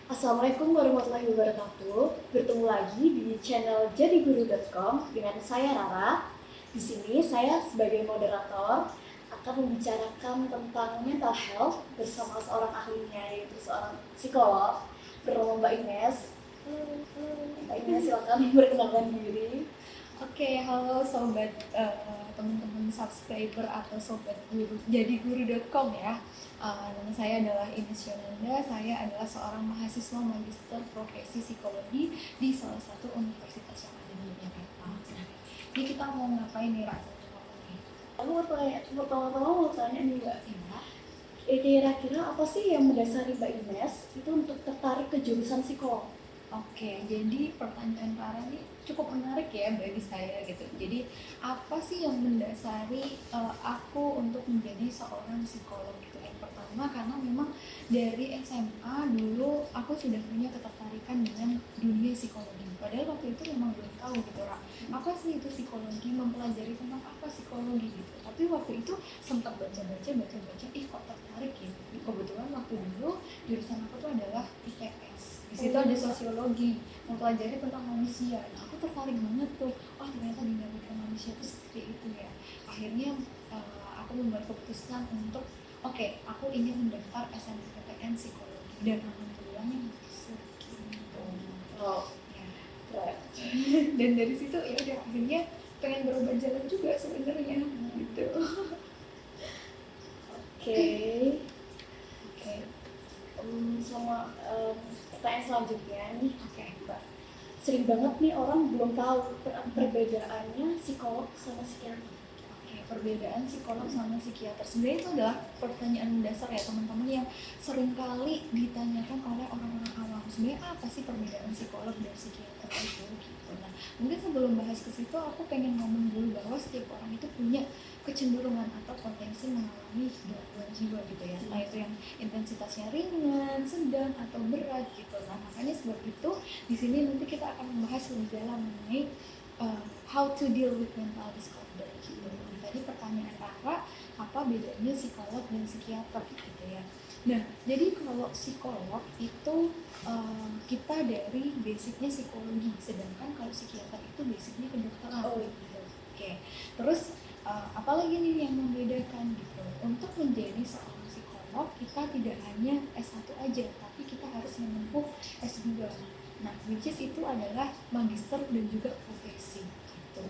Assalamualaikum warahmatullahi wabarakatuh. Bertemu lagi di channel jadiguru.com dengan saya Rara. Di sini saya sebagai moderator akan membicarakan tentang mental health bersama seorang ahlinya, yaitu seorang psikolog bernama Mbak Ines. Mbak Ines, silakan perkenalkan diri. Oke, halo sobat teman-teman subscriber atau sobat guru jadi guru.com ya. Nama saya adalah Ines Yolanda. Saya adalah seorang mahasiswa magister profesi psikologi di salah satu universitas yang ada di Yogyakarta. Ini kita mau ngapain nih, Ra? Aku mau tanya nih Mbak, Ya. kira-kira apa sih yang mendasari Mbak Ines itu untuk tertarik ke jurusan psikolog? Oke, jadi pertanyaan Rara ini cukup menarik ya bagi saya gitu. Jadi apa sih yang mendasari aku untuk menjadi seorang psikolog gitu? Yang pertama karena memang dari SMA dulu aku sudah punya ketertarikan dengan dunia psikologi. Padahal waktu itu memang belum tahu gitu, Ra. Apa sih itu psikologi? Mempelajari tentang apa psikologi gitu. Tapi waktu itu sempat baca-baca, ih kok tertarik ya. Kebetulan waktu dulu jurusan aku tuh adalah IPS. Di situ ada sosiologi, mempelajari tentang manusia. Nah, aku tertarik banget tuh. Oh, ternyata dinamika manusia itu seperti itu ya. Akhirnya aku membuat keputusan untuk aku ingin mendaftar SNMPTN psikologi dan alhamdulillahnya masuk gitu. Oh, Ya. keren. Dan dari situ ya udah akhirnya pengen berubah jalan juga sebenarnya gitu. Oke. Oke. Sama pertanyaan selanjutnya nih, Oke. Mbak. Sering banget nih orang belum tahu perbedaannya psikolog sama psikiater. Oke, perbedaan psikolog sama psikiater sebenarnya itu adalah pertanyaan mendasar ya teman-teman yang sering kali ditanyakan oleh orang-orang awam. Sebenarnya apa sih perbedaan psikolog dan psikiater itu gitu. Nah, mungkin sebelum bahas ke situ aku pengen ngomong dulu bahwa setiap orang itu punya kecenderungan atau potensi mengalami gangguan jiwa gitu ya. Nah, itu yang intensitasnya ringan, sedang atau berat gitu. Nah, makanya sebab itu di sini nanti kita akan membahas lebih dalam mengenai how to deal with mental disorder gitu. Tadi pertanyaan Rara, apa bedanya psikolog dan psikiater gitu ya. Nah, jadi kalau psikolog itu kita dari basicnya psikologi, sedangkan kalau psikiater itu basicnya kedokteran gitu. Oke. Terus apalagi nih yang membedakan gitu. Untuk menjadi seorang psikolog kita tidak hanya S1 aja, tapi kita harus menempuh S2. Nah, which is itu adalah magister dan juga profesi gitu.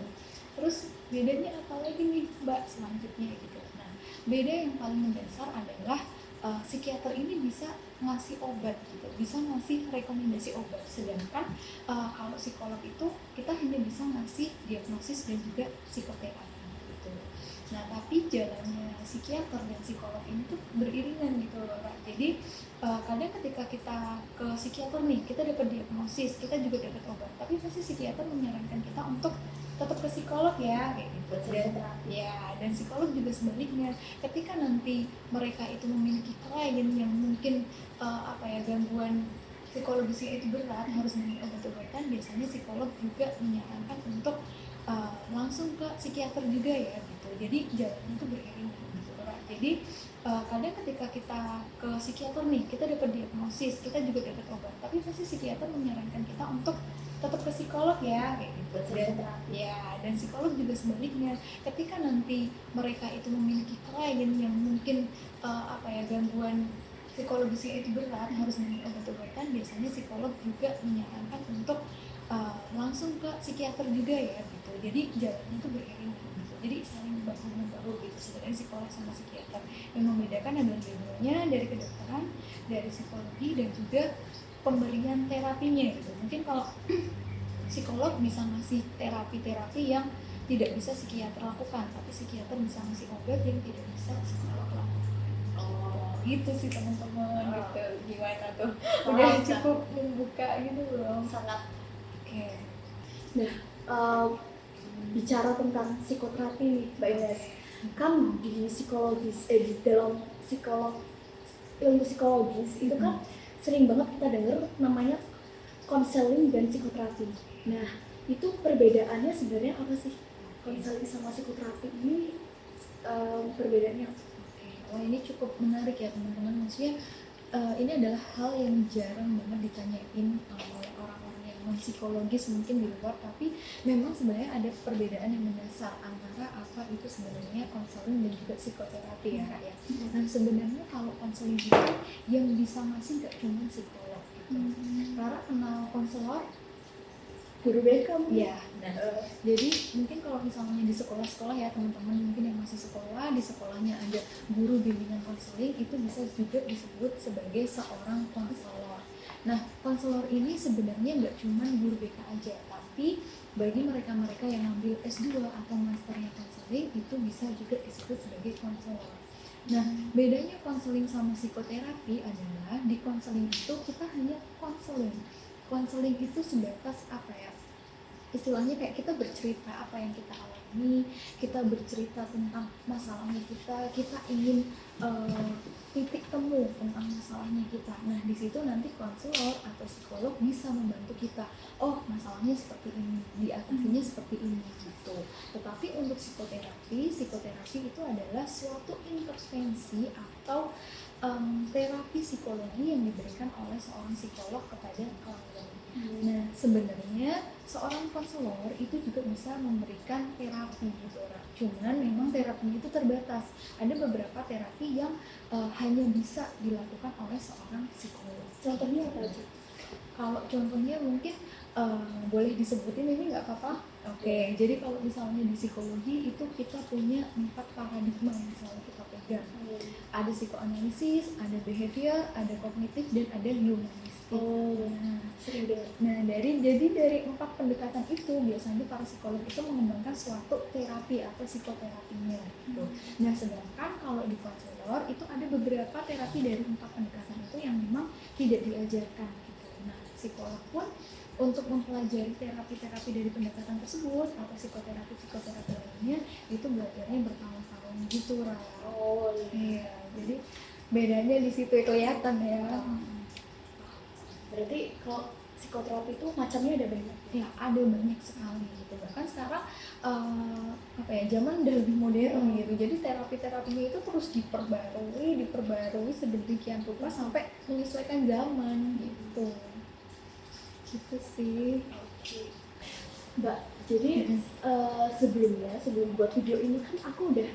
Terus bedanya apa lagi nih Mbak selanjutnya gitu. Nah, beda yang paling mendasar adalah psikiater ini bisa ngasih obat gitu, bisa ngasih rekomendasi obat. Sedangkan kalau psikolog itu kita hanya bisa ngasih diagnosis dan juga psikoterapi gitu. Nah, tapi jalannya psikiater dan psikolog ini tuh beriringan gitu loh Kak. Jadi kadang ketika kita ke psikiater nih, kita dapat diagnosis, kita juga dapat obat. Tapi pasti psikiater menyarankan kita untuk tetap ke psikolog ya, kayak gitu. Dan psikolog juga sebaliknya. Ketika nanti mereka itu memiliki klien yang mungkin gangguan psikologisnya itu berat, harus minum obat-obatan, biasanya psikolog juga menyarankan untuk langsung ke psikiater juga ya gitu. Jadi jalannya itu beriringan gitu. Jadi kadang ketika kita ke psikiater nih, kita dapat diagnosis, kita juga dapat obat, tapi pasti psikiater menyarankan kita untuk tetap ke psikolog ya kayak gitu. Dan psikolog juga sebaliknya. Ketika nanti mereka itu memiliki klien yang mungkin gangguan psikologisnya itu berat, harus minum obat-obatan, biasanya psikolog juga menyarankan untuk langsung ke psikiater juga ya gitu. Jadi jalannya itu beriringan gitu. Jadi saling bahu membahu gitu sebenarnya psikolog sama psikiater. Yang membedakan adalah dua-duanya dari kedokteran, dari psikologi dan juga pemberian terapinya gitu. Mungkin kalau psikolog bisa ngasih terapi-terapi yang tidak bisa psikiater lakukan, tapi psikiater bisa ngasih obat yang tidak bisa psikolog lakukan. Gitu sih teman-teman gitu. Gimana tuh? Udah cukup membuka gitu belum? Sangat. Oke. Nah, bicara tentang psikoterapi Mbak Ines, kan di di dalam ilmu psikologis itu kan sering banget kita dengar namanya konseling dan psikoterapi. Nah, itu perbedaannya sebenarnya apa sih? Konseling sama psikoterapi ini perbedaannya? Oke. Wah, ini cukup menarik ya teman-teman. Maksudnya ini adalah hal yang jarang banget ditanyain oleh orang-orang yang non psikologis mungkin di luar, tapi memang sebenarnya ada perbedaan yang mendasar antara apa itu sebenarnya konseling dan juga psikoterapi ya Kak ya. Nah sebenarnya kalau konseling itu yang bisa ngasih gak cuma psikolog gitu. Rara kenal konselor? Guru BK mungkin? Iya, nah jadi mungkin kalau misalnya di sekolah-sekolah ya teman-teman mungkin yang masih sekolah, di sekolahnya ada guru bimbingan konseling, itu bisa juga disebut sebagai seorang konselor. Nah, konselor ini sebenarnya nggak cuma guru BK aja, tapi bagi mereka-mereka yang ambil S2 atau masternya konseling itu bisa juga disebut sebagai konselor. Nah, bedanya konseling sama psikoterapi adalah di konseling itu kita hanya konseling. Konseling itu sebatas apa ya? Istilahnya kayak kita bercerita apa yang kita alami, kita bercerita tentang masalahnya kita ingin titik temu tentang masalahnya kita. Nah di situ nanti konselor atau psikolog bisa membantu kita. Oh masalahnya seperti ini, diatasinya seperti ini gitu. Tetapi untuk psikoterapi itu adalah suatu intervensi atau terapi psikologi yang diberikan oleh seorang psikolog kepada klien. Nah, sebenarnya seorang konselor itu juga bisa memberikan terapi gitu, cuman memang terapinya itu terbatas. Ada beberapa terapi yang hanya bisa dilakukan oleh seorang psikolog. Contohnya apa aja? Kalau contohnya mungkin boleh disebutin ini nggak apa-apa? Oke, jadi kalau misalnya di psikologi itu kita punya 4 paradigma yang selalu kita pegang. Ada psikoanalisis, ada behavior, ada kognitif, dan ada humanistik. Sering dengar. Nah, dari 4 pendekatan itu biasanya para psikolog itu mengembangkan suatu terapi atau psikoterapinya gitu. Nah, sedangkan kalau di konselor itu ada beberapa terapi dari 4 pendekatan itu yang memang tidak diajarkan gitu. Nah, psikolog pun untuk mempelajari terapi-terapi dari pendekatan tersebut atau psikoterapi lainnya itu belajarnya bertahun-tahun gitu Ra. Oh iya. Jadi bedanya di situ kelihatan ya. Berarti kalau psikoterapi itu macamnya ada banyak? Ya ada banyak sekali gitu. Bahkan sekarang zaman udah lebih modern gitu. Jadi terapinya itu terus diperbarui sedemikian rupa sampai menyesuaikan zaman gitu. Gitu sih. Oke. Mbak, jadi sebelum buat video ini kan aku udah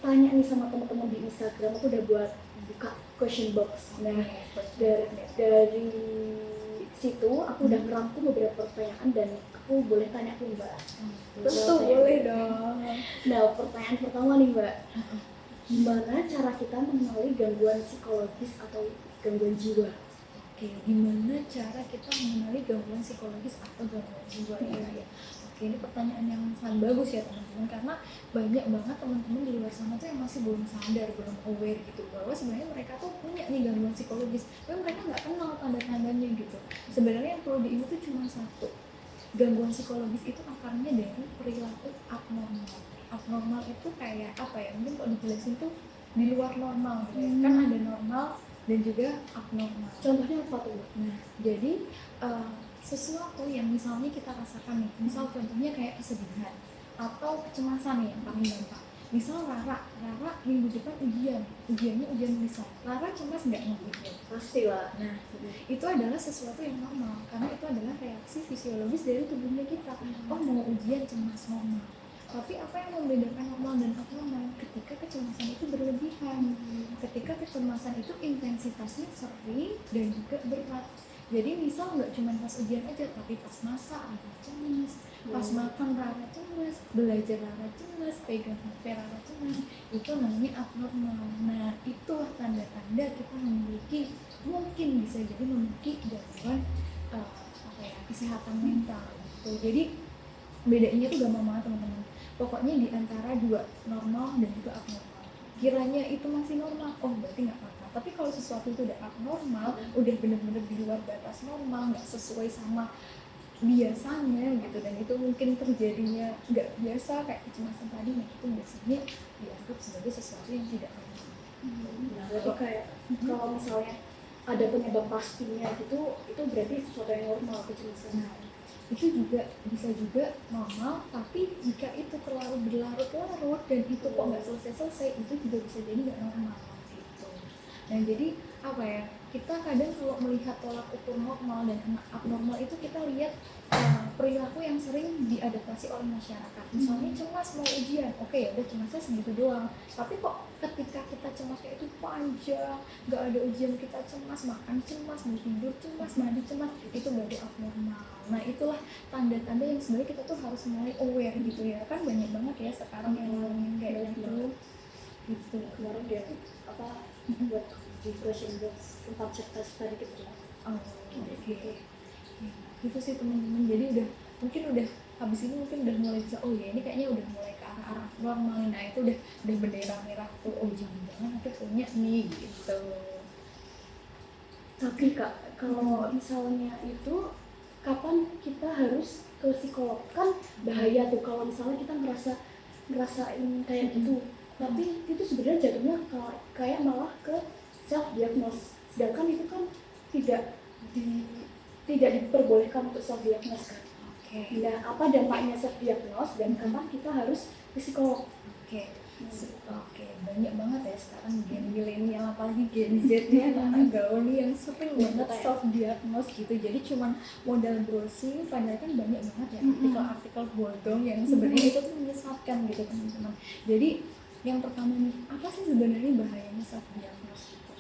tanya nih sama teman-teman di Instagram, aku udah buat buka question box. Nah, dari situ aku udah merangkum beberapa pertanyaan dan aku boleh tanya ke Mbak. Tentu boleh dong. Nah, pertanyaan pertama nih Mbak, gimana cara kita mengenali gangguan psikologis atau gangguan jiwa? Oke, gimana cara kita mengenali gangguan psikologis atau gangguan jiwa ya? Oke, ini pertanyaan yang sangat bagus ya teman-teman, karena banyak banget teman-teman di luar sana tuh yang masih belum sadar, belum aware gitu bahwa sebenarnya mereka tuh punya nih gangguan psikologis, tapi mereka nggak kenal tanda-tandanya gitu. Sebenarnya yang perlu diingat tuh cuma satu, gangguan psikologis itu akarnya dari perilaku abnormal. Abnormal itu kayak apa ya? Mungkin kalau dijelasin tuh di luar normal gitu ya. Kan ada normal dan juga abnormal. Contohnya apa tuh? Nah, jadi sesuatu yang misalnya kita rasakan nih, misal contohnya kayak kesedihan atau kecemasan nih yang paling gampang. Misal Rara minggu depan ujiannya ujian lisan. Rara cemas nggak mau ujian? Pasti lah. Nah, itu adalah sesuatu yang normal karena itu adalah reaksi fisiologis dari tubuhnya kita. Oh, mau ujian cemas normal. Tapi apa yang membedakan normal dan abnormal? Ketika kecemasan itu berlebihan, ketika kecemasan itu intensitasnya sering dan juga berat. Jadi misal nggak cuma pas ujian aja, tapi pas masak Rara cemas, pas makan Rara cemas, belajar Rara cemas, pegang HP Rara cemas, itu namanya abnormal. Nah itulah tanda-tanda kita mungkin bisa jadi memiliki gangguan kesehatan mental gitu. Jadi bedanya tuh gampang banget teman-teman. Pokoknya di antara 2, normal dan juga abnormal. Kiranya itu masih normal, oh berarti nggak apa-apa. Tapi kalau sesuatu itu udah abnormal, udah bener-bener di luar batas normal, nggak sesuai sama biasanya gitu, dan itu mungkin terjadinya nggak biasa kayak kecemasan tadi, nah itu biasanya dianggap sebagai sesuatu yang tidak normal. Nah, berarti kayak kalau misalnya ada penyebab pastinya gitu, itu berarti sesuatu yang normal kecemasan. Nah, itu juga bisa juga normal, tapi jika itu terlalu berlarut-larut dan itu kok nggak selesai-selesai, itu juga bisa jadi nggak normal gitu. Nah jadi apa ya, kita kadang kalau melihat tolak ukur normal dan abnormal itu kita lihat perilaku yang sering diadaptasi oleh masyarakat. Misalnya cemas mau ujian, oke ya udah cemasnya segitu doang. Tapi kok ketika kita cemasnya itu panjang, nggak ada ujian kita cemas, makan cemas, mau tidur cemas, mandi cemas, itu baru abnormal. Nah itulah tanda-tanda yang sebenarnya kita tuh harus mulai aware gitu ya. Kan banyak banget ya sekarang yang ngalamin kayak gitu. Gitu. Kemarin dia buat di question box tempat cerita dikit ya. Oh, oke. Gitu sih teman-teman. Jadi mungkin udah habis ini mungkin udah mulai bisa, oh ya ini kayaknya udah mulai ke arah normal. Nah itu udah bendera merah tuh. Oh jangan-jangan aku punya nih gitu. Tapi Kak, kalau misalnya itu kapan kita harus ke psikolog? Kan bahaya tuh kalau misalnya kita ngerasain kayak gitu. Tapi itu sebenarnya jatuhnya kayak malah ke self diagnose. Sedangkan itu kan tidak diperbolehkan untuk self diagnose kan. Oke. Nah, apa dampaknya self diagnose dan kapan kita harus ke psikolog? Oke. Oke, banyak banget ya sekarang gen milenial apalagi gen Z-nya anak gaul nih yang sering banget self diagnose gitu. Jadi cuman modal browsing padahal kan banyak banget ya artikel-artikel bodong yang sebenarnya itu tuh menyesatkan gitu teman-teman. Jadi yang pertama nih, apa sih sebenarnya bahayanya self diagnose gitu?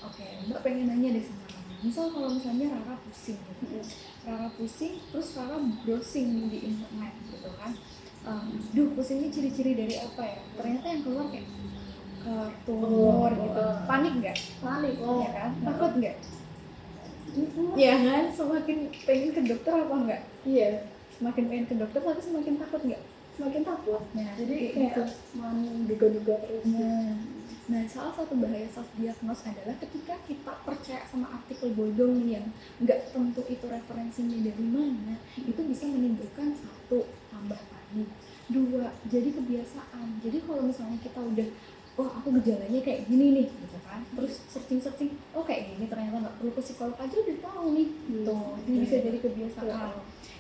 Oke, Mbak pengen nanya deh sama kamu. Misal kalau misalnya Rara pusing gitu. Rara pusing terus Rara browsing di internet gitu kan. Pusingnya ciri-ciri dari apa ya? Ternyata yang keluar kayak tumor gitu. Panik nggak? Panik, Ya kan? Takut nggak? Ya kan? Semakin pengen ke dokter apa enggak? Iya, Semakin pengen ke dokter tapi semakin takut nggak? semakin takut. Nah, Jadi kayak kayak menduga-duga terus. Nah, salah satu bahaya self diagnose adalah ketika kita percaya sama artikel bodong yang nggak tentu itu referensinya dari mana, itu bisa menimbulkan satu, tambah panik, dua, jadi kebiasaan. Jadi kalau misalnya kita udah, oh aku gejalanya kayak gini nih, gitu kan, terus searching, oh kayak gini ternyata nggak perlu ke psikolog aja udah tahu nih, tuh, ini bisa jadi kebiasaan.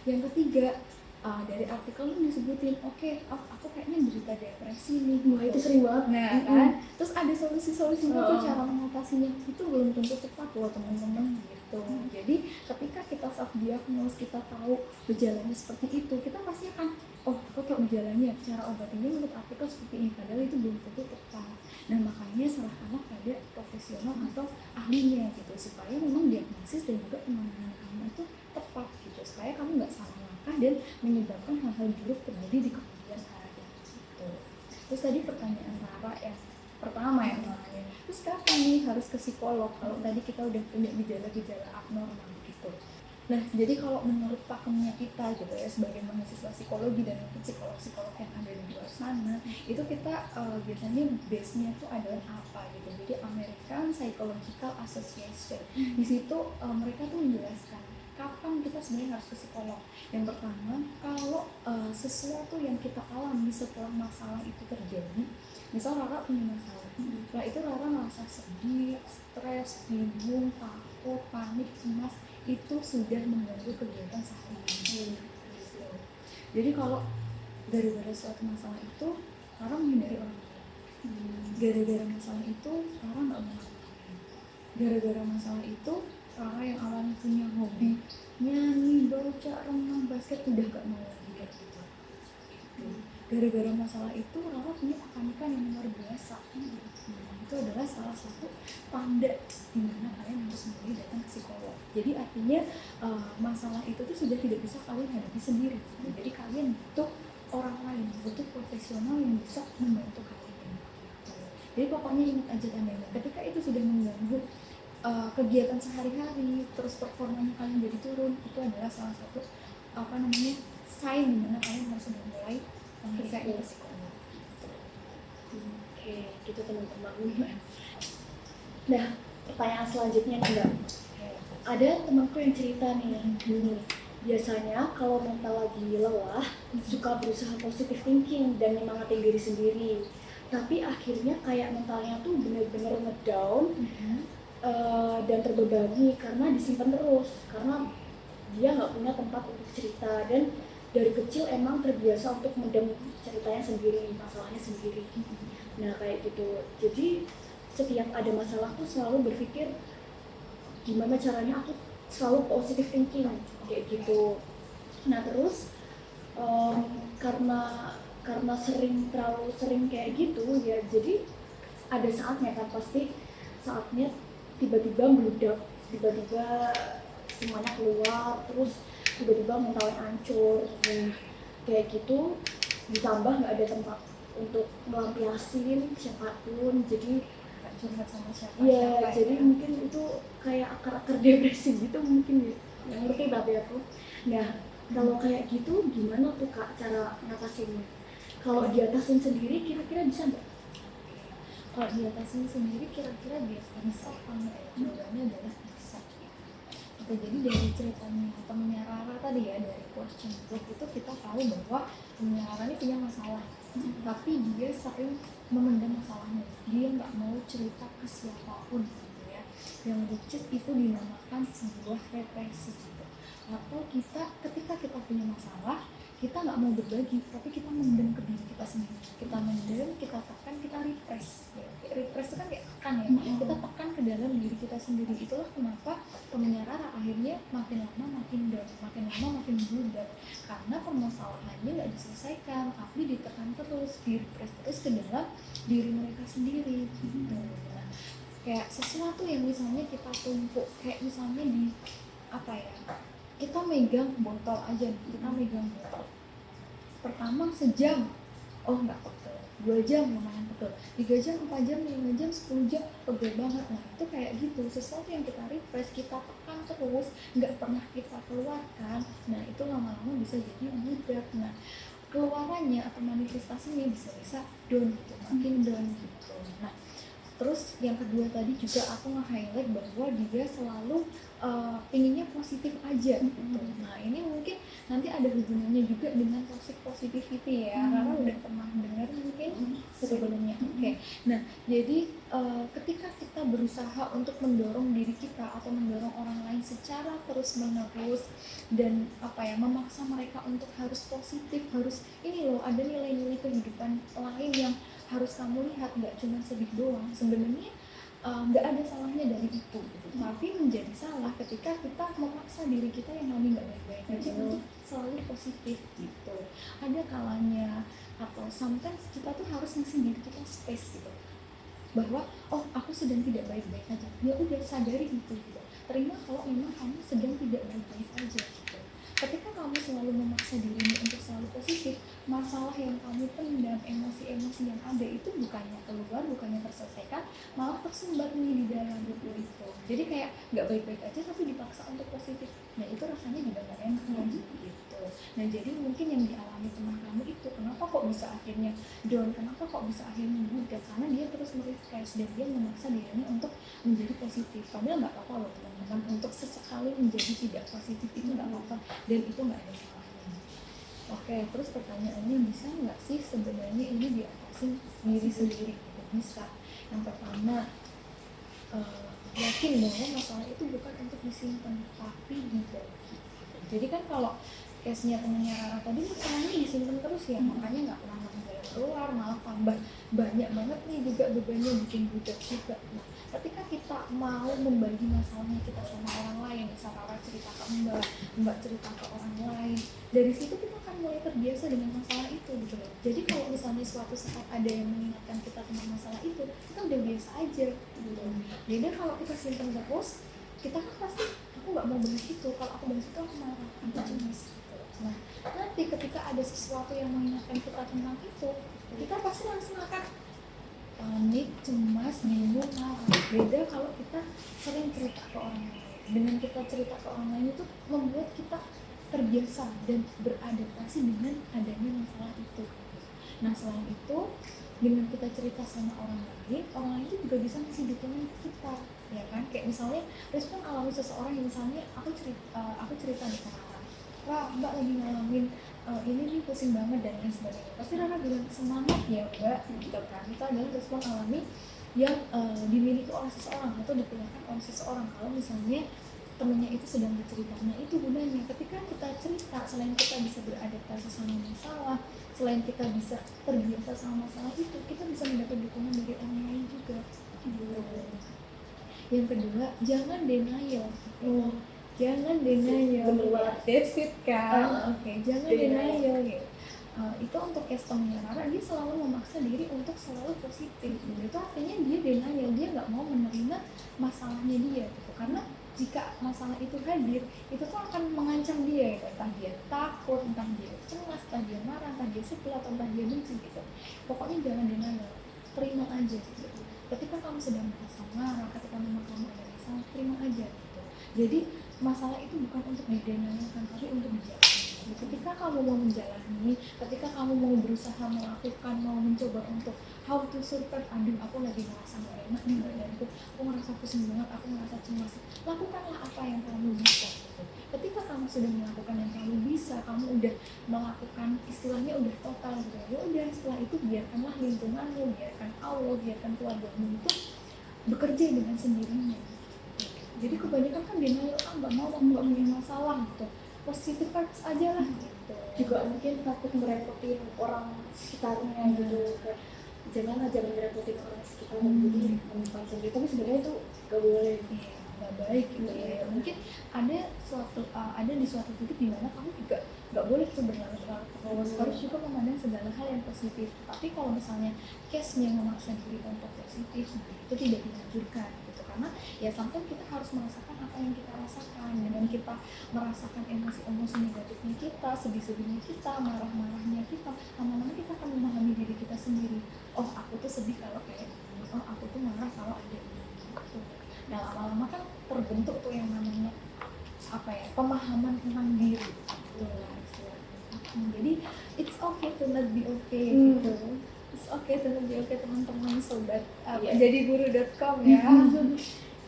Yang ketiga, dari artikel lu disebutin, aku kayaknya menderita depresi nih. Wah, itu sering banget. Nah kan, terus ada solusi-solusinya tuh cara mengatasinya itu belum tentu tepat loh teman-teman gitu. Jadi ketika kita self diagnose, kita tahu gejalanya seperti itu, kita pasti akan, aku tahu gejalanya, cara obatinya menurut artikel seperti ini, padahal itu belum tentu tepat. Nah makanya serahkanlah pada profesional atau ahlinya gitu, supaya memang diagnosis dan juga penanganan kamu itu tepat gitu, supaya kamu nggak salah langkah dan menyebabkan hal-hal buruk terjadi di kemudian hari gitu. Terus tadi pertanyaan Rara yang pertama ya namanya, terus kapan nih harus ke psikolog kalau tadi kita udah punya gejala-gejala abnormal gitu. Nah jadi kalau menurut pakemnya kita gitu ya sebagai mahasiswa psikologi dan mungkin psikolog-psikolog yang ada di luar sana, itu kita biasanya base-nya itu adalah apa gitu. Jadi American Psychological Association, di situ mereka tuh menjelaskan kapan kita sebenarnya harus ke psikolog. Yang pertama, kalau sesuatu yang kita alami setelah masalah itu terjadi, misal Rara punya masalah, setelah itu Rara merasa sedih, stres, bingung, takut, panik, cemas, itu sudah mengganggu kegiatan sehari-hari. Jadi kalau gara-gara suatu masalah itu Rara menghindari orang lain, gara-gara masalah itu Rara nggak mau ngapain, gara-gara masalah itu Rara yang awalnya punya hobi nyanyi, baca, renang, basket udah gak mau lagi kayak gitu. Gara-gara masalah itu Rara punya kepanikan yang luar biasa. Itu adalah salah satu tanda di mana kalian harus mulai datang ke psikolog. Jadi artinya masalah itu tuh sudah tidak bisa kalian hadapi sendiri. Jadi kalian butuh orang lain, butuh profesional yang bisa membantu kalian. Jadi pokoknya ingat aja tandanya. Ketika itu sudah mengganggu kegiatan sehari-hari, terus performanya kalian jadi turun, itu adalah salah satu sign dimana kalian harus sudah mulai periksa ke psikolog. Oke, gitu teman-teman. Nah, pertanyaan selanjutnya nih Mbak. Ada temanku yang cerita nih, biasanya kalau mental lagi lelah, suka berusaha positive thinking dan nyemangatin diri sendiri. Tapi akhirnya kayak mentalnya tuh bener-bener ngedown, dan terbebani karena disimpan terus, karena dia nggak punya tempat untuk cerita dan dari kecil emang terbiasa untuk mendem ceritanya sendiri, masalahnya sendiri. Nah kayak gitu, jadi setiap ada masalah tuh selalu berpikir gimana caranya aku selalu positive thinking kayak gitu. Nah terus karena terlalu sering kayak gitu ya, jadi ada saatnya kan, pasti saatnya tiba-tiba meledak, tiba-tiba semuanya keluar, terus tiba-tiba mentalnya hancur. Nah kayak gitu, ditambah nggak ada tempat untuk melampiasin siapapun, jadi Nggak curhat sama siapa ya siapa jadi ya. mungkin itu kayak akar-akar depresi gitu mungkin ya, nggak ngerti tapi aku. Nah kalau kayak gitu gimana tuh Kak cara ngatasinnya? Kalau diatasin sendiri kira-kira bisa nggak? Kalau diatasin sendiri kira-kira bisa apa enggak ya? Jawabannya adalah bisa. Oke, jadi dari ceritanya temennya Rara tadi ya, dari question book itu kita tahu bahwa temennya Rara ini punya masalah, tapi dia sering memendam masalahnya, dia nggak mau cerita ke siapapun gitu ya, yang which is itu dinamakan sebuah represi gitu. Atau kita ketika kita punya masalah, kita nggak mau berbagi, tapi kita mendem ke diri kita sendiri, kita mendem, kita tekan, kita repress ya. Repress itu kan kayak tekan ya, kita tekan ke dalam diri kita sendiri. Itulah kenapa temennya Rara akhirnya makin lama makin down, makin lama makin budak, karena permasalahannya nggak diselesaikan, tapi ditekan terus, di-repress terus ke dalam diri mereka sendiri gitu. Nah, kayak sesuatu yang misalnya kita tumpuk, kayak misalnya di apa ya, kita megang botol aja nih, kita megang botol pertama sejam, oh nggak pegel, 2 jam lumayan pegel, 3 jam, 4 jam, 5 jam, 10 jam pegel banget. Nah itu kayak gitu, sesuatu yang kita repress, kita tekan terus, nggak pernah kita keluarkan, nah itu lama-lama bisa jadi budak. Nah keluarannya atau manifestasinya bisa-bisa down gitu, makin down gitu. Nah terus yang kedua tadi juga aku nge-highlight bahwa dia selalu pinginnya positif aja gitu. Nah ini mungkin nanti ada hubungannya juga dengan toxic positivity ya, karena udah pernah dengar mungkin sebelumnya. Oke. Nah jadi ketika kita berusaha untuk mendorong diri kita atau mendorong orang lain secara terus menerus dan apa ya, memaksa mereka untuk harus positif, harus ini loh, ada nilai-nilai kehidupan lain yang harus kamu lihat, nggak cuma sedih doang. Sebenarnya nggak ada salahnya dari itu gitu. Tapi menjadi salah ketika kita memaksa diri kita yang lagi nggak baik-baik aja untuk selalu positif gitu. Ada kalanya atau sometimes kita tuh harus ngasih diri kita space gitu, bahwa oh aku sedang tidak baik-baik aja, ya udah sadari itu gitu, terima kalau memang kamu sedang tidak baik-baik aja gitu. Ketika kamu selalu memaksa dirimu untuk selalu positif, masalah yang kamu pendam, emosi-emosi yang ada itu bukannya keluar, bukannya terselesaikan, malah tersumbat nih di dalam buku itu. Jadi kayak nggak baik-baik aja tapi dipaksa untuk positif. Nah itu rasanya juga nggak enak gitu. Nah jadi mungkin yang dialami teman kamu itu, kenapa kok bisa akhirnya down, kenapa kok bisa akhirnya budak, karena dia terus merefresh dan dia memaksa dirinya untuk menjadi positif. Padahal nggak apa-apa loh teman-teman, untuk sesekali menjadi tidak positif itu nggak apa-apa dan itu nggak ada salahnya. Oke, terus pertanyaannya, bisa nggak sih sebenarnya ini diatasin diri sendiri? Gitu. Bisa. Yang pertama, yakin bahwa masalah itu bukan untuk disimpan tapi dibagi. Jadi kan kalau case-nya temennya Rara tadi masalahnya disimpan terus ya, makanya nggak pernah jalan keluar, malah tambah banyak banget nih juga bebannya, bikin budak juga. Nah, ketika kita mau membagi masalahnya kita sama orang lain, misal Rara cerita ke Mbak cerita ke orang lain, dari situ kita akan mulai terbiasa dengan masalah itu gitu loh. Jadi kalau misalnya suatu saat ada yang mengingatkan kita tentang masalah itu, kita udah biasa aja gitu. Jadi kalau kita simpan terus, kita kan pasti, aku nggak mau bahas itu, kalau aku bahas itu aku marah, aku cemas. Nah, nanti ketika ada sesuatu yang mengingatkan kita tentang itu, kita pasti langsung akan panik, cemas, bingung, marah. Beda kalau kita sering cerita ke orang lain. Dengan kita cerita ke orang lain itu membuat kita terbiasa dan beradaptasi dengan adanya masalah itu. Nah, selain itu, dengan kita cerita sama orang lain itu juga bisa ngasih dukungan ke kita, ya kan? Kayak misalnya, respon alami seseorang yang misalnya aku cerita nih ke Rara, Wah, Mbak lagi ngalamin ini nih pusing banget dan lain sebagainya. Pasti Rara bilang semangat ya Mbak, gitu kan. Itu adalah respon alami yang dimiliki oleh seseorang atau dikeluarkan oleh seseorang kalau misalnya temennya itu sedang berceritanya. Itu gunanya ketika kita cerita, selain kita bisa beradaptasi sama masalah, selain kita bisa terbiasa sama masalah itu, kita bisa mendapat dukungan dari orang lain juga gitu. Yang kedua, jangan denial. Oh, Jangan denial. bener banget. That's it kan. Oke, jangan Denial. denial gitu. Itu untuk case temennya Rara, dia selalu memaksa diri untuk selalu positif gitu. Itu artinya dia denial, dia nggak mau menerima masalahnya dia gitu. Karena jika masalah itu hadir, itu tuh akan mengancam dia gitu. Entah dia takut, entah dia cemas, entah dia marah, entah dia sebel, atau entah dia benci gitu. Pokoknya jangan denial, terima aja gitu. Ketika kamu sedang merasa marah, ketika memang kamu ada masalah, terima aja gitu. Jadi masalah itu bukan untuk didenialkan, tapi untuk dijalani. Ketika kamu mau menjalani, ketika kamu mau berusaha melakukan, mau mencoba untuk how to survive, aduh aku lagi merasa gak enak nih badanku, aku merasa pusing banget, aku merasa cemas, lakukanlah apa yang kamu bisa gitu. Ketika kamu sudah melakukan yang kamu bisa, kamu udah melakukan istilahnya udah total gitu, ya udah setelah itu biarkanlah lingkunganmu, biarkan Allah, biarkan keluargamu itu bekerja dengan sendirinya. Jadi kebanyakan kan denial, nggak mau, aku nggak punya masalah gitu, positive vibes aja lah gitu. Juga mungkin takut merepotin orang sekitarnya gitu, kayak jangan ngerepotin orang sekitar, jadi menyimpan sendiri, tapi sebenarnya itu gak boleh. Iya, nggak baik gitu ya. Mungkin ada di suatu titik di mana kamu juga nggak boleh tuh berlarut-larut terus, harus juga memandang segala hal yang positif. Tapi kalau misalnya case-nya memaksa diri untuk positif, itu tidak dianjurkan gitu. Karena ya sometimes kita harus merasakan apa yang kita rasakan. Dengan kita merasakan emosi-emosi negatifnya kita, sedih-sedihnya kita, marah-marahnya kita, lama-lama kita akan memahami diri kita sendiri. Oh, aku tuh sedih kalau kayak gini, oh aku tuh marah kalau ada ini gitu. Nah, lama-lama kan terbentuk tuh yang namanya apa ya, pemahaman tentang diri gitu lah istilahnya. Jadi it's okay to not be okay gitu. It's okay to not be okay, teman-teman sobat jadiburu.com ya.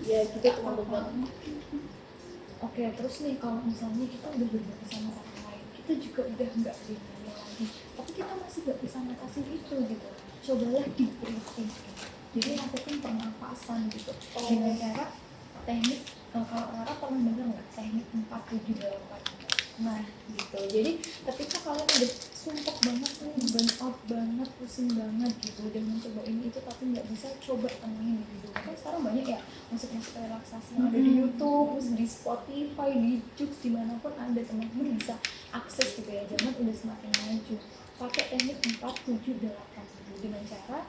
Ya gitu teman-teman. Oke, terus nih kalau misalnya kita udah berbeda sama orang lain, kita juga udah nggak denial lagi, tapi kita masih nggak bisa ngatasin itu gitu. Cobalah di breathing. Jadi lakukan pernapasan gitu. Dengan cara teknik, kalau Rara pernah dengar nggak teknik 4-7-8? Nah gitu. Jadi ketika kalian udah sumpek banget nih, burn out banget, pusing banget gitu, udah mencoba ini itu tapi nggak bisa, coba tenangin diri dulu. Kan sekarang banyak ya musik-musik relaksasi yang ada di YouTube, terus di Spotify, di Joox, dimanapun ada, teman-teman bisa akses gitu ya. Zaman udah semakin maju. Pakai teknik 4-7-8 gitu, dengan cara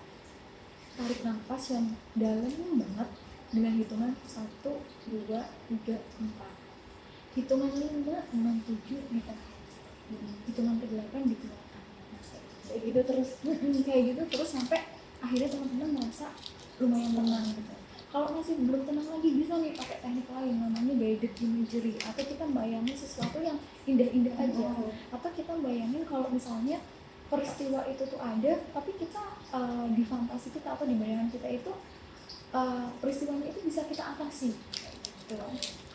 tarik nafas yang dalam banget dengan hitungan 1, 2, 3, 4. Hitungan 5, 6, 7 ditahan. Hitungan ke-8 dikeluarkan. Kayak gitu terus. Kayak gitu terus sampai akhirnya teman-teman merasa lumayan tenang gitu. Kalau masih belum tenang lagi, bisa nih pakai teknik lain namanya guided imagery, atau kita bayangin sesuatu yang indah-indah aja. Atau kita bayangin kalau misalnya peristiwa itu tuh ada, tapi kita di fantasi kita atau di bayangan kita itu peristiwanya itu bisa kita atasi gitu.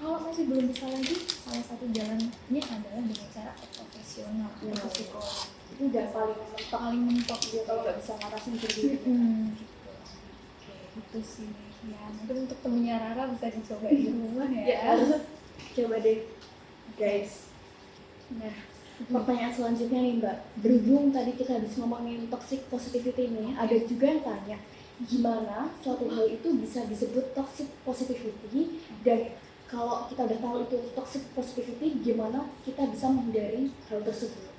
Kalau masih belum bisa lagi, salah satu jalannya adalah dengan cara profesional atau psikolog. Itu jangan paling mentok dia kalau nggak bisa ngatasin sendiri. Gitu. Oke, itu sih ya. Mungkin untuk temennya Rara bisa dicoba di rumah ya. Ya harus coba deh guys. Nah, pertanyaan selanjutnya nih Mbak, berhubung tadi kita habis ngomongin toxic positivity ini, ada juga yang tanya gimana suatu hal itu bisa disebut toxic positivity, dan kalau kita udah tahu itu toxic positivity, gimana kita bisa menghindari hal tersebut?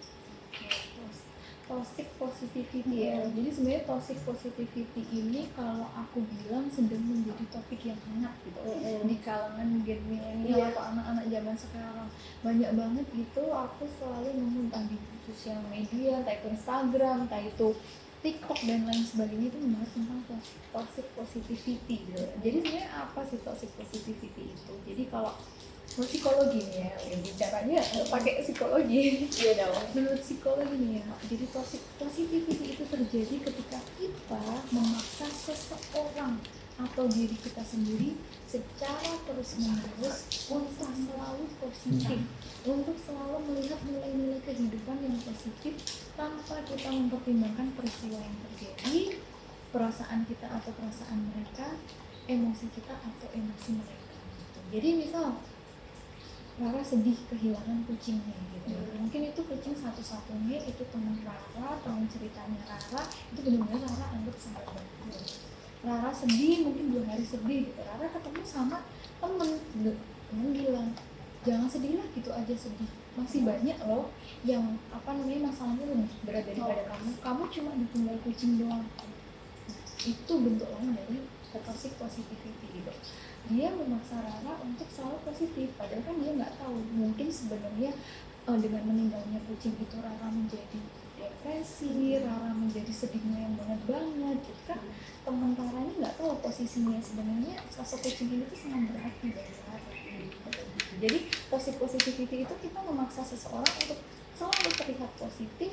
Toxic positivity ya. Jadi sebenarnya toxic positivity ini kalau aku bilang sedang menjadi topik yang hangat gitu di kalangan gen milenial atau anak-anak zaman sekarang. Banyak banget gitu, aku selalu nemu entah di sosial media, entah itu Instagram, entah itu TikTok dan lain sebagainya, itu membahas tentang toxic positivity gitu. Jadi sebenarnya apa sih toxic positivity itu? Jadi kalau menurut psikologi nih ya, bicaranya pakai psikologi. Iya dong. Menurut psikologi nih ya, jadi toxic positivity itu terjadi ketika kita memaksa seseorang atau diri kita sendiri secara terus-menerus untuk selalu positif, untuk selalu melihat nilai-nilai kehidupan yang positif tanpa kita mempertimbangkan peristiwa yang terjadi, perasaan kita atau perasaan mereka, emosi kita atau emosi mereka. Jadi misal Rara sedih kehilangan kucingnya gitu. Mungkin itu kucing satu-satunya, itu teman Rara, teman ceritanya Rara, itu benar-benar Rara anggap sahabat. Rara sedih, mungkin 2 hari sedih gitu, Rara ketemu sama temen bilang jangan sedih lah gitu aja sedih, masih banyak loh yang masalahnya lebih berat daripada kamu cuma ditinggal kucing doang. Itu bentuk lain dari toxic positivity gitu. Dia memaksa Rara untuk selalu positif, padahal kan dia nggak tahu mungkin sebenarnya dengan meninggalnya kucing itu Rara menjadi depresi, Rara menjadi sedihnya yang banget gitu kan. Teman Rara ini nggak tahu posisinya sebenarnya sosok kucing ini tuh sangat berarti bagi Rara gitu. Jadi toxic positivity itu kita memaksa seseorang untuk selalu terlihat positif,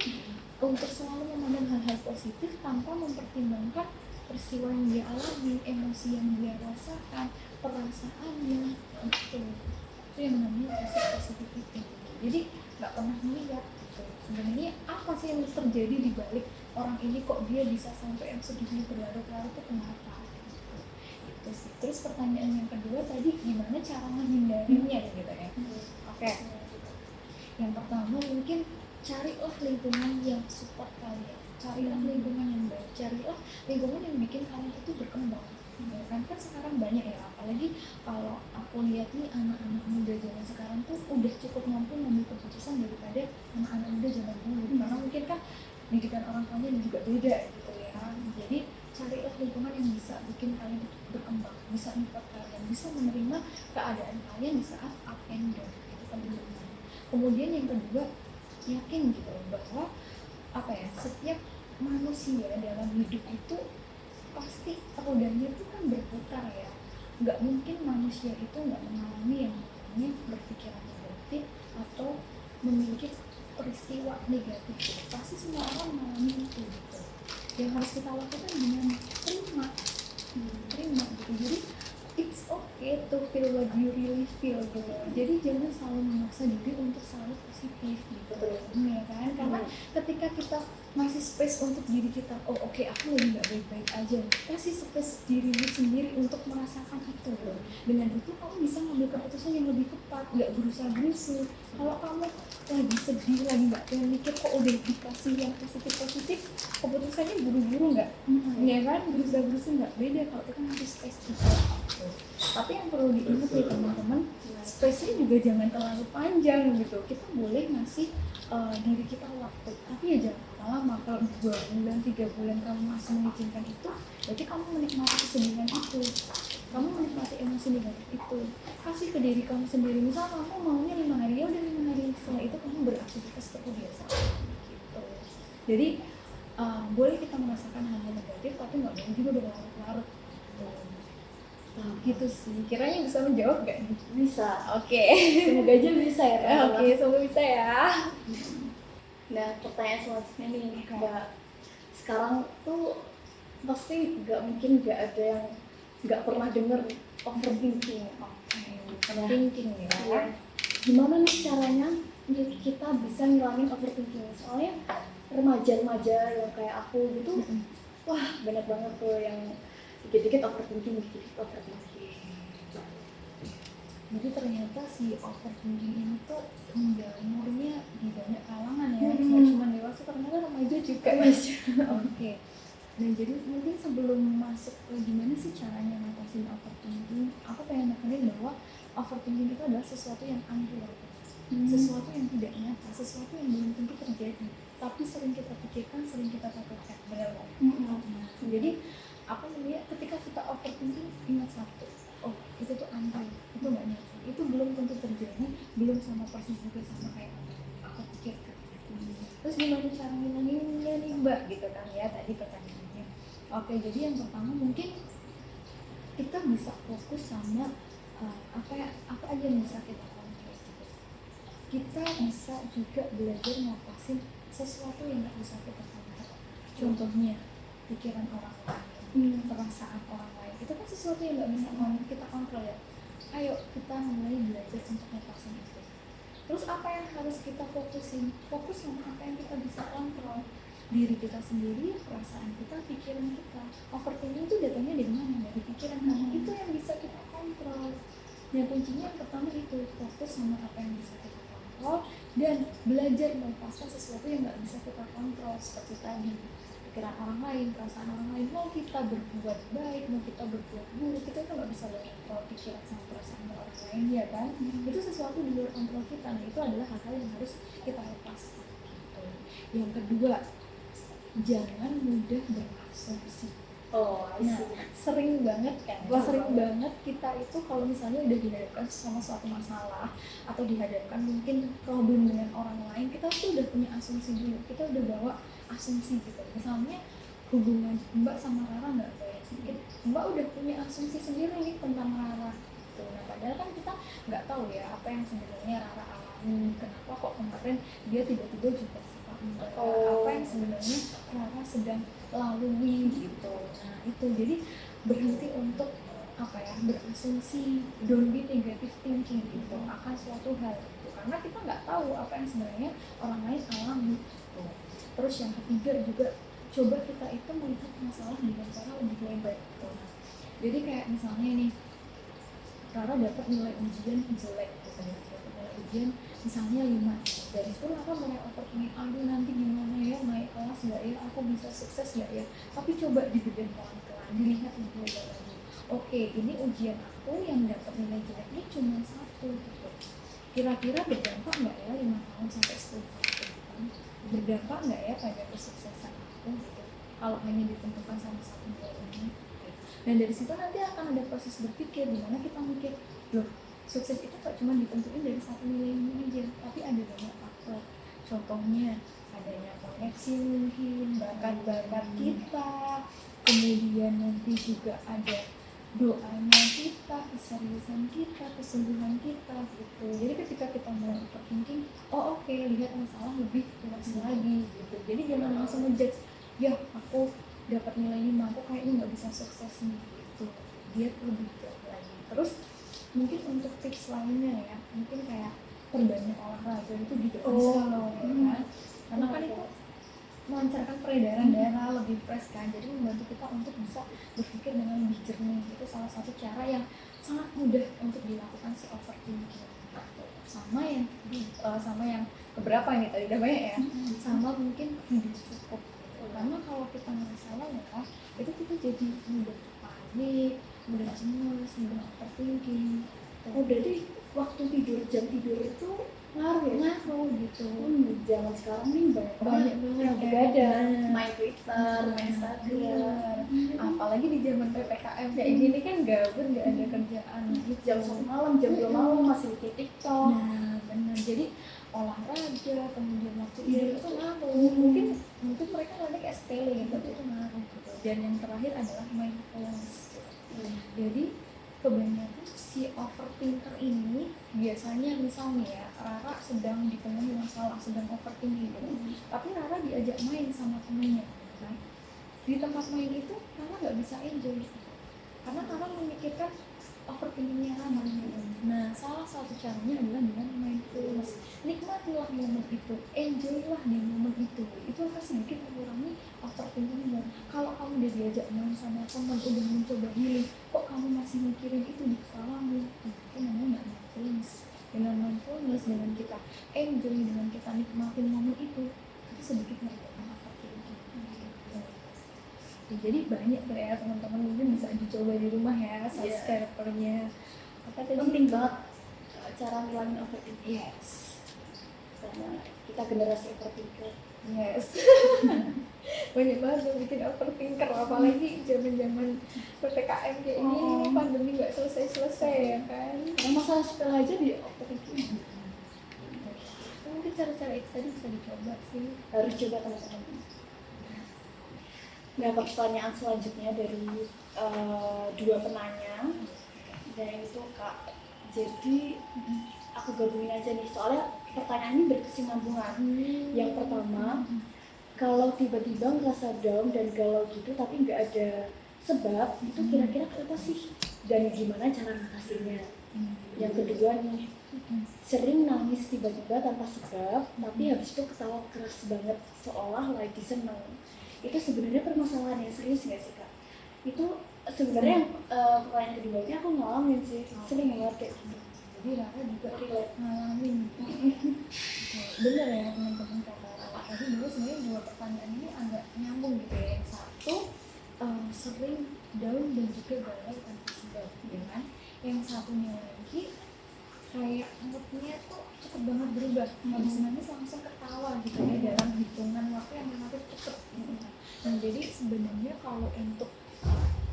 untuk selalu memandang hal-hal positif tanpa mempertimbangkan peristiwa yang dia alami, emosi yang dia rasakan, perasaannya itu yang namanya toxic positivity. Jadi nggak pernah melihat gitu, sebenarnya apa sih yang terjadi di balik orang ini, kok dia bisa sampai yang sedihnya berlarut-larut itu kenapa gitu. Itu sih. Terus pertanyaan yang kedua tadi gimana cara menghindarinya gitu ya. Oke. Yang pertama mungkin carilah lingkungan yang support kalian, carilah lingkungan yang baik, carilah lingkungan yang bikin kalian itu berkembang. Kan sekarang banyak ya, apalagi kalau aku lihat nih anak-anak muda zaman sekarang tuh udah cukup mampu mengambil keputusan daripada anak-anak muda zaman dulu, karena mungkin kan didikan orang tuanya juga beda gitu ya. Jadi carilah lingkungan yang bisa bikin kalian berkembang, bisa support kalian, bisa menerima keadaan kalian di saat up and down, itu penting. Kemudian yang kedua, yakin gitu bahwa setiap manusia dalam hidup itu pasti rodanya itu kan berputar ya. Nggak mungkin manusia itu nggak mengalami yang namanya berpikiran negatif atau memiliki peristiwa negatif gitu. Pasti semua orang mengalami itu gitu. Yang harus kita lakukan gimana? Terima gitu. Jadi it's okay to feel what you really feel gitu. Jadi jangan selalu memaksa diri untuk selalu positif gitu. Ya kan? Karena ketika kita ngasih space untuk diri kita, oke, aku lagi nggak baik-baik aja, kasih space dirimu sendiri untuk merasakan itu. Dengan itu kamu bisa ngambil keputusan yang lebih tepat, nggak berusaha-berusuh. Kalau kamu lagi sedih, lagi nggak pengen mikir, kok udah dikasih yang positif, keputusannya buru-buru nggak? Ya kan? Berusaha-berusuh nggak? Beda kalau kita ngasih space juga. Tapi yang perlu diingat ya teman-teman, space-nya juga jangan terlalu panjang gitu. Kita boleh ngasih diri kita waktu, tapi ya jangan lama. Kalau 2 bulan, 3 bulan kamu masih mengizinkan itu, berarti kamu menikmati kesedihan itu, kamu menikmati emosi negatif itu. Kasih ke diri kamu sendiri, misal kamu maunya 5 hari, ya udah 5 hari, setelah itu kamu beraktivitas seperti biasa gitu. Jadi boleh kita merasakan hal-hal negatif, tapi nggak boleh juga berlarut-larut gitu sih. Kiranya bisa menjawab gak nih? Bisa. Oke. Semoga aja bisa ya teman-teman. Oke, semoga bisa ya. Nah, pertanyaan selanjutnya nih, Mbak. Sekarang tuh pasti nggak mungkin nggak ada yang nggak pernah denger overthinking. Overthinking ya. Iya. Gimana nih caranya untuk kita bisa ngilangin overthinking? Soalnya remaja-remaja yang kayak aku gitu, wah banyak banget tuh yang dikit-dikit overthinking. Jadi ternyata si overthinking ini tuh menjamurnya di banyak kalangan ya, nggak cuma dewasa, ternyata remaja juga. Oke. Nah jadi mungkin sebelum masuk ke gimana sih caranya ngatasin overthinking, aku pengen nekenin bahwa overthinking itu adalah sesuatu yang unknown, sesuatu yang tidak nyata, sesuatu yang belum tentu terjadi, tapi sering kita pikirkan, sering kita takutkan, benar nggak? Jadi ketika kita overthinking, ingat satu, itu tuh unknown, itu nggak nyata, itu belum tentu terjadi, belum sama persis juga sama kayak aku pikirkan. Terus gimana cara ngilanginnya nih Mbak gitu kan ya tadi pertanyaannya. Oke, jadi yang pertama mungkin kita bisa fokus sama apa aja yang bisa kita kontrol gitu. Kita bisa juga belajar ngatasin sesuatu yang nggak bisa kita kontrol. Contohnya pikiran orang lain, perasaan orang lain, itu kan sesuatu yang nggak bisa kita kontrol ya. Ayo kita mulai belajar untuk ngatasin itu. Terus apa yang harus kita fokusin? Fokus sama apa yang kita bisa kontrol. Diri kita sendiri, perasaan kita, pikiran kita. Overthinking itu datangnya dari mana? Dari pikiran kamu. Itu yang bisa kita kontrol. Yang kuncinya yang pertama itu, fokus sama apa yang bisa kita kontrol dan belajar melepaskan sesuatu yang nggak bisa kita kontrol seperti tadi. pikiran orang lain, perasaan orang lain. Mau kita berbuat baik, mau kita berbuat buruk, kita itu nggak bisa kontrol pikiran sama perasaan orang lain, ya kan? Itu sesuatu di luar kontrol kita. Nah, itu adalah hal-hal yang harus kita lepaskan gitu. Yang kedua, jangan mudah berasumsi. Nah, sering banget kan, sering banget kita itu kalau misalnya udah dihadapkan sama suatu masalah atau dihadapkan mungkin problem dengan orang lain, kita tuh udah punya asumsi dulu, kita udah bawa asumsi gitu. Misalnya hubungan Mbak sama Rara nggak baik, Mbak udah punya asumsi sendiri nih tentang Rara gitu. Nah, padahal kan kita nggak tahu ya apa yang sebenarnya Rara alami, kenapa kok kemarin dia tiba-tiba juga sama Mbak, apa yang sebenarnya Rara sedang lalui gitu. Nah, itu jadi berhenti untuk berasumsi, don't be negative thinking gitu akan suatu hal gitu, karena kita nggak tahu apa yang sebenarnya orang lain alami gitu. Terus yang ketiga juga, coba kita itu melihat masalah dengan cara lebih lebar gitu. Nah, jadi kayak misalnya nih, Rara dapat nilai ujian jelek gitu, dapat nilai ujian misalnya 5, dari itu Rara mulai overthinking, aduh nanti gimana ya, naik kelas nggak ya, aku bisa sukses nggak ya. Tapi coba dibedah pelan-pelan, dilihat lebih lebar lagi. Oke, ini ujian aku yang dapat nilai jelek ini cuma 1 gitu. Kira-kira berdampak nggak ya 5 tahun sampai 10 tahun ke depan? Berdampak nggak ya pada kesuksesan aku gitu, kalau hanya ditentukan sama 1 nilai ini. Dan dari situ nanti akan ada proses berpikir di mana kita mikir, loh, sukses itu tak cuma ditentuin dari 1 nilai ini aja, tapi ada banyak faktor. Contohnya adanya koneksi mungkin, bakat-bakat kita, kemudian nanti juga ada doanya kita, keseriusan kita, kesungguhan kita gitu. Jadi ketika kita mulai overthinking, oke, lihat masalah lebih luas lagi gitu. Jadi jangan langsung ngejudge, ya aku dapat nilai 5, aku kayaknya nggak bisa sukses nih gitu. Dia lebih jauh lagi. Terus mungkin untuk tips lainnya ya, mungkin kayak perbanyak olahraga itu juga bisa loh, ya kan? Karena kan itu melancarkan peredaran darah, lebih fresh kan, jadi membantu kita untuk bisa berpikir dengan lebih jernih. Itu salah satu cara yang sangat mudah untuk dilakukan si overthinking. Sama yang beberapa ini tadi udah banyak ya, sama mungkin hidup cukup. Karena kalau kita merasa lelah, itu kita jadi mudah panik, mudah cemas, mudah overthinking. Berarti waktu tidur, jam tidur itu ngaruh ya? Ngaruh gitu. Zaman sekarang nih banyak banget yang begadang, main Twitter, main Instagram. Apalagi di zaman PPKM kayak gini kan gabut, nggak ada kerjaan. Jam 1 malam, jam 2 malam masih bikin TikTok. Nah, benar. Jadi olahraga, kemudian waktu tidur itu ngaruh. Mungkin mereka nanti kayak sepele gitu, tapi itu ngaruh gitu. Dan yang terakhir adalah mindfulness gitu. Jadi kebanyakan si overthinker ini biasanya misalnya ya, Rara sedang dipenuhi masalah, sedang overthinking gitu. Tapi Rara diajak main sama temennya kan. Di tempat main itu Rara nggak bisa enjoy gitu. Karena Rara memikirkan overthinkingnya Rara gitu. Nah, salah satu caranya adalah dengan mindfulness. Nikmatilah momen itu, enjoylah di momen itu. Itu akan sedikit mengurangi overthinking. Kalau kamu udah diajak main sama teman, udah mencoba healing, kok kamu masih mikirin itu di kepalamu, itu namanya nggak mindfulness. Dengan mindfulness, dengan kita enjoy, dengan kita nikmatin momen itu sedikit meredakan overthinking. Jadi banyak tuh ya teman-teman, mungkin bisa dicoba di rumah ya, subscribernya. Penting banget cara ngilangin overthinking. Yes. Karena kita generasi overthinker. Yes. Banyak banget yang bikin overthinker, apalagi zaman-zaman PPKM kayak ini pandemi nggak selesai-selesai ya kan. Karena masalah sepele aja di overthinking. Mungkin cara-cara itu tadi bisa dicoba sih. Harus coba teman-teman. Nah, pertanyaan selanjutnya dari 2 penanya. Dan itu Kak, jadi aku gabungin aja nih, soalnya pertanyaan ini berkesinambungan. Yang pertama, kalau tiba-tiba ngerasa down dan galau gitu tapi nggak ada sebab, itu kira-kira kenapa sih? Dan gimana cara ngatasinnya? Yang kedua nih, sering nangis tiba-tiba tanpa sebab, tapi habis itu ketawa keras banget seolah lagi seneng. Itu sebenarnya permasalahan yang serius nggak sih Kak? Itu sebenarnya pertanyaan keduanya aku ngalamin sih, sering banget kayak gitu. Jadi Rara juga relate ngalamin. Bener ya teman-teman kata Rara. tadi dulu sebenarnya dua pertanyaan ini agak nyambung gitu ya. Yang satu sering down dan juga galau tanpa sebab, gitu kan. Yang satunya lagi kayak moodnya tuh cepet banget berubah, habis nangis langsung ketawa gitu ya dalam hitungan waktu yang relatif cepet gitu kan. Nah jadi sebenarnya kalau untuk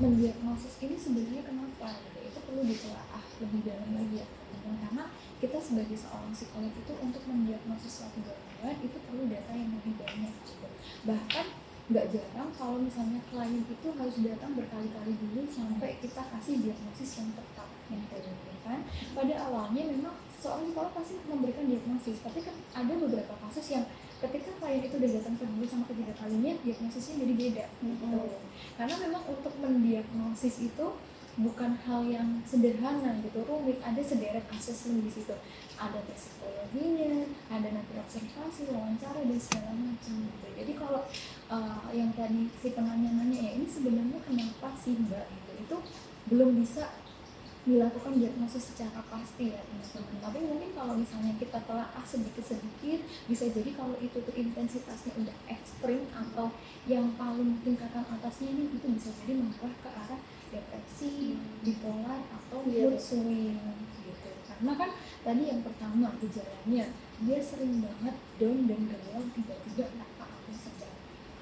mendiagnosis ini sebenarnya kenapa gitu, itu perlu ditelaah lebih dalam lagi ya teman-teman, karena kita sebagai seorang psikolog itu untuk mendiagnosis suatu gangguan itu perlu data yang lebih banyak gitu. Bahkan nggak jarang kalau misalnya klien itu harus datang berkali-kali dulu sampai kita kasih diagnosis yang tepat gitu kan. Pada awalnya memang seorang psikolog pasti memberikan diagnosis, tapi kan ada beberapa kasus yang ketika klien itu udah datang kedua sama ketiga kalinya diagnosisnya jadi beda gitu. Karena memang untuk mendiagnosis itu bukan hal yang sederhana gitu, rumit, ada sederet asesmen di situ, ada tes psikologinya, ada nanti observasi, wawancara dan segala macam gitu. Jadi kalau yang tadi si penanya nanya ya ini sebenarnya kenapa sih mbak gitu, itu belum bisa dilakukan diagnosis secara pasti ya teman-teman. Tapi mungkin kalau misalnya kita telaah sedikit-sedikit, bisa jadi kalau itu tuh intensitasnya udah ekstrim atau yang paling tingkatan atasnya ini itu bisa jadi mengarah ke arah depresi, bipolar atau mood swing gitu. Karena kan tadi yang pertama gejalanya dia sering banget down dan galau tiba-tiba tanpa ada sebab.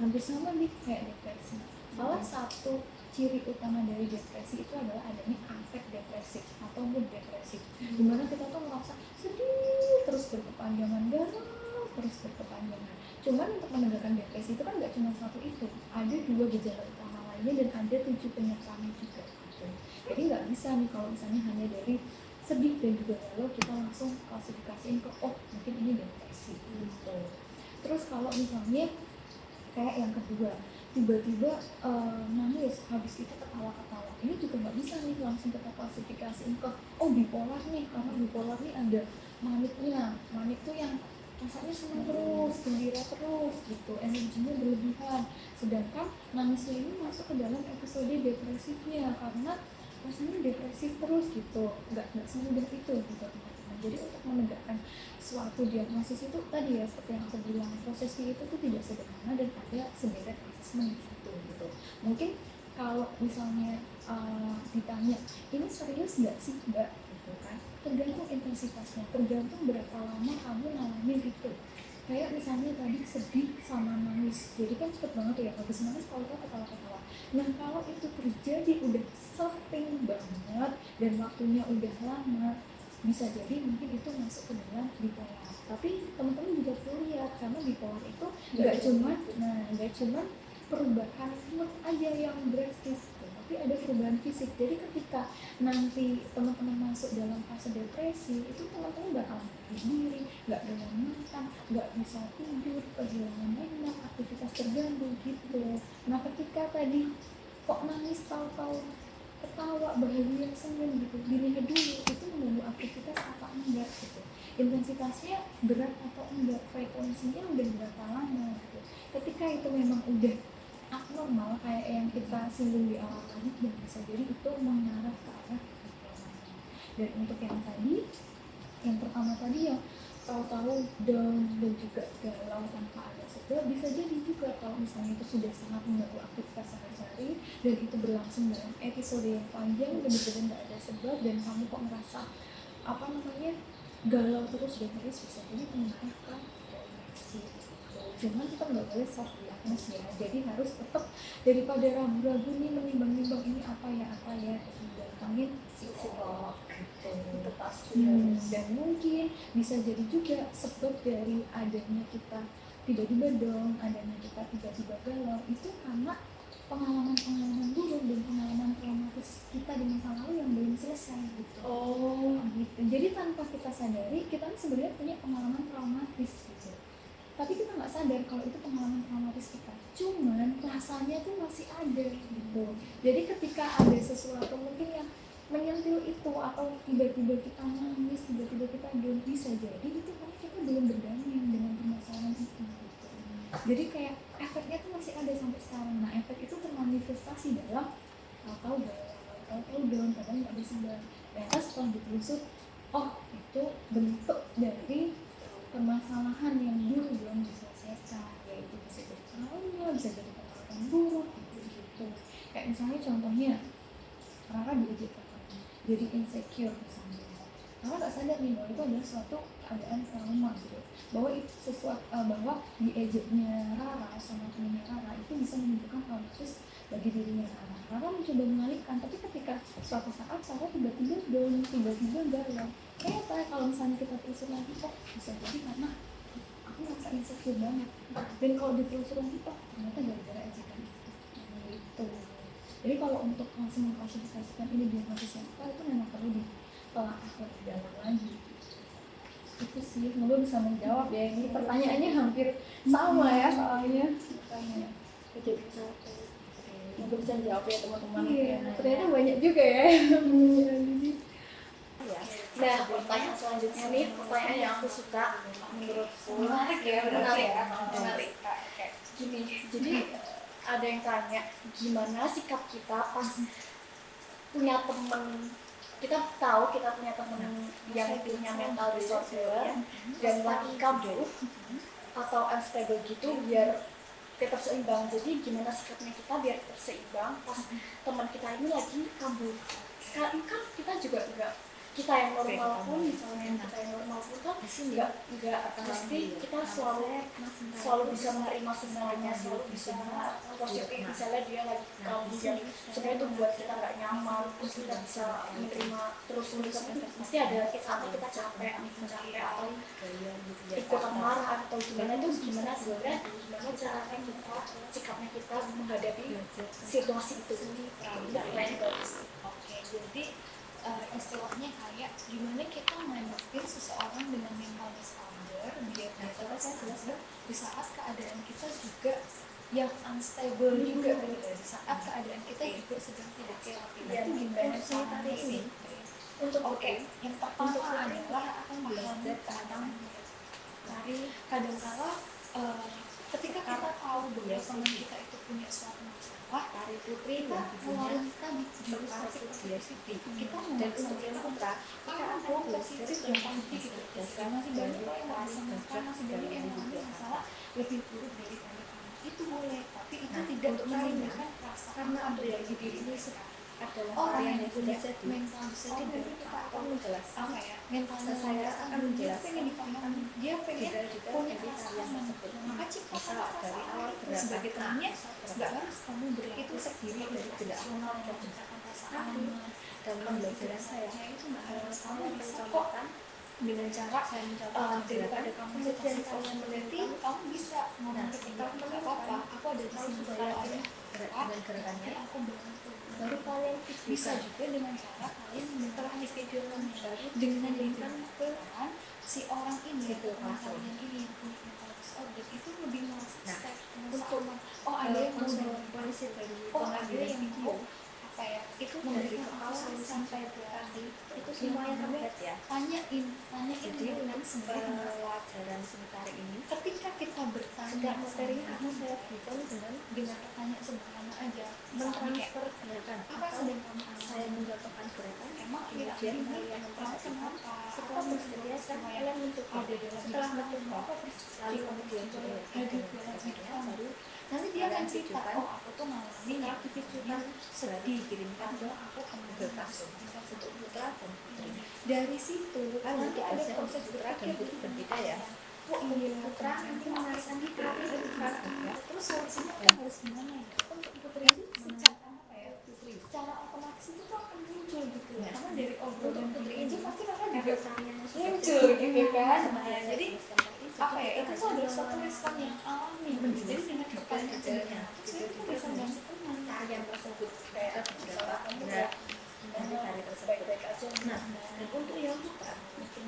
Hampir sama nih kayak depresi. Salah satu ciri utama dari depresi itu adalah adanya afek depresif atau mood depresif, dimana kita tuh merasa sedih terus berkepanjangan, galau terus berkepanjangan. Cuman untuk menegakkan depresi itu kan nggak cuma satu itu, ada dua gejala utama lainnya dan ada 7 penyertanya juga gitu. Jadi nggak bisa nih kalau misalnya hanya dari sedih dan juga galau kita langsung klasifikasiin ke oh mungkin ini depresi gitu. Terus kalau misalnya kayak yang kedua tiba-tiba nangis habis itu ketawa-ketawa, ini juga nggak bisa nih langsung kita klasifikasiin ke oh bipolar nih, karena bipolar nih ada maniknya. Manik tuh yang rasanya senang terus, gembira terus gitu, energinya berlebihan. Sedangkan nangisnya ini masuk ke dalam episode depresifnya karena rasanya depresif terus gitu, nggak semudah itu gitu teman-teman. Jadi untuk menegakkan suatu diagnosis itu tadi ya seperti yang aku bilang, prosesnya itu tuh tidak sederhana dan ada sederet asesmen di situ gitu. Mungkin kalau misalnya ditanya ini serius nggak sih mbak gitu kan, tergantung intensitasnya, tergantung berapa lama kamu ngalamin itu. Kayak misalnya tadi sedih sama nangis, jadi kan cepet banget ya habis nangis kalau ketawa-ketawa. Nah kalau itu terjadi udah sering banget dan waktunya udah lama, bisa jadi mungkin itu masuk ke dalam bipolar. Tapi teman-teman juga perlu lihat karena bipolar itu nggak cuma perubahan mood aja yang drastis, tapi ada perubahan fisik. Jadi ketika nanti teman-teman masuk dalam fase depresi, itu teman-teman bakal berdiri, nggak bisa makan, nggak bisa tidur, kehilangan minat, aktivitas terganggu gitu. Nah ketika tadi kok nangis tahu-tahu ketawa, bahagia, senyum gitu, dilihat dulu itu mengganggu aktivitas apa enggak gitu, intensitasnya berat atau enggak, frekuensinya udah berapa lama gitu. Ketika itu memang udah abnormal kayak yang kita singgung di awal tadi, dan bisa jadi itu mengarah ke arah bipolar. Dan untuk yang tadi, yang pertama tadi yang tahu-tahu down dan juga galau tanpa ada sebab, bisa jadi juga kalau misalnya itu sudah sangat mengganggu aktivitas sehari-hari dan itu berlangsung dalam episode yang panjang benar-benar nggak ada sebab dan kamu kok merasa galau terus dan terus, bisa jadi mengarah ke depresi. Cuman kita nggak boleh self diagnosis ya, jadi harus tetap daripada ragu-ragu nih menimbang-nimbang ini apa ya datangin psikolog gitu. Itu pasti. Dan mungkin bisa jadi juga sebab dari adanya kita tiba-tiba down, adanya kita tiba-tiba galau itu karena pengalaman-pengalaman buruk dan pengalaman traumatis kita di masa lalu yang belum selesai gitu. Gitu. Jadi tanpa kita sadari kita sebenarnya punya pengalaman traumatis gitu. Tapi kita nggak sadar kalau itu pengalaman traumatis kita. Cuman rasanya tuh masih ada gitu. Jadi ketika ada sesuatu mungkin yang menyentil itu atau tiba-tiba kita nangis, tiba-tiba kita down, bisa jadi itu karena kita belum berdamai dengan permasalahan itu gitu. Jadi kayak efeknya tuh masih ada sampai sekarang. Nah efek itu termanifestasi dalam tahu-tahu galau, tahu-tahu down, padahal nggak ada sebab. Ternyata setelah ditelusur, oh itu bentuk dari permasalahan yang dulu belum diselesaikan kita, yaitu bisa jadi trauma, bisa jadi pengalaman buruk gitu. Kayak misalnya contohnya Rara diejek kakaknya, jadi insecure misalnya. Rara nggak sadar nih bahwa itu adalah suatu keadaan trauma gitu, bahwa itu sesuatu bahwa diejeknya Rara sama temennya Rara itu bisa menimbulkan traumatis bagi dirinya Rara. Rara mencoba mengalihkan, tapi ketika suatu saat Rara tiba-tiba down, tiba-tiba galau. Ternyata kalau misalnya kita telusur lagi, kok bisa jadi karena aku merasa insecure banget. Dan kalau ditelusur lagi, oh ternyata gara-gara ejekan itu. Jadi kalau untuk langsung mengklasifikasikan ini diagnosis apa, itu memang perlu ditelaah lebih dalam lagi. Itu sih, semoga bisa menjawab ya. Ini pertanyaannya hampir sama ya soalnya. Makanya Jadi satu. Mungkin bisa jawab ya teman-teman. iya, ternyata banyak juga ya. Nah, pertanyaan selanjutnya nih, pertanyaan yang aku suka menurutku. Menarik ya, Menarik. Gini, jadi ada yang tanya, gimana sikap kita pas punya temen, kita tahu kita punya temen yang punya mental disorder dan lagi kambuh atau unstable gitu biar tetap seimbang. Jadi gimana sikapnya kita biar tetap seimbang pas teman kita ini lagi kambuh. Sekarang kan kita juga enggak, kita yang normal pun misalnya kita yang normal pun kan enggak pasti kita selalu bisa menerima semuanya, selalu bisa positif. Misalnya dia lagi kambuh yang sebenarnya itu buat kita nggak nyaman, terus kita bisa menerima terus pasti ada saatnya kita capek atau ikutan marah atau gimana. Itu gimana sebenarnya, gimana caranya kita, sikapnya kita menghadapi situasi itu. Kayaknya bagus. Oke, jadi istilahnya kayak gimana kita menghadapi seseorang dengan mental disorder biar kita di saat keadaan kita juga yang unstable juga gitu, di saat keadaan kita juga sedang tidak stabil. Itu gimana sih tadi ini? Untuk yang pertama adalah akan belajar keadaan dari kadang-kala ketika kita tahu bahwa teman kita itu punya suatu masalah, kita melarikan positivity, kita melaksanakan kontra, kita positif dan positif gitu. Masih banyak yang nggak bisa makan, masih banyak yang mengalami masalah lebih buruk dari kami. Itu boleh, tapi itu tidak menunjukkan rasa karena ada bagi diri ini adalah orang yang punya mental disorder. Kita akan menjelaskan mentalnya saya akan menjelaskan dia pengen punya perasaan maka jika dari awal sebagai temannya nggak harus kamu beri itu sendiri dari tidak mengenal dan menceritakan perasaan dan pembelajaran saya itu nggak harus kamu bisa kok dengan cara daripada kamu seperti kalian berarti kamu bisa ngomong ke kita nggak apa-apa, aku ada di sini kalau ada gerakannya aku bantu. Baru kalian bisa juga dengan cara kalian setelah di video baru dengan peran si orang ini kalian ini yang punya mental disorder itu lebih merasa untuk ada yang mau polisi dari ada yang mau apa ya itu memberikan alasan sampai berarti itu semuanya terlihat ya tanyain jadi dengan pelajaran sementara ini ketika kita bertanya materinya karena saya berikan dengan pertanyaan sederhana aja mentransfer gerakan apa sedang kamu saya menjatuhkan gerakan emang kemudian kalian melakukan apa setelah bersedia kalian mencoba setelah mencoba apa lalu kemudian ada dalam baru nanti dia akan cerita oh aku tuh ngalamin aktivitas sedih kirimkan ke aku berkas untuk putra dan putri dari situ kan nanti ada proses putra dan putri berbeda ya oh iya putra nanti mengalihkan hidup terus solusinya kan harus gimana ya untuk putri itu secara apa ya putri secara otomatis itu tuh akan muncul gitu ya karena dari obrolan putri itu pasti mereka juga muncul gitu kan jadi apa ya itu tuh adalah suatu respon yang alami jadi dengan pertanyaannya itu bisa bantu teman yang tersebut kayak berat nanti hari tersebut baik aja nah dan untuk yang putra mungkin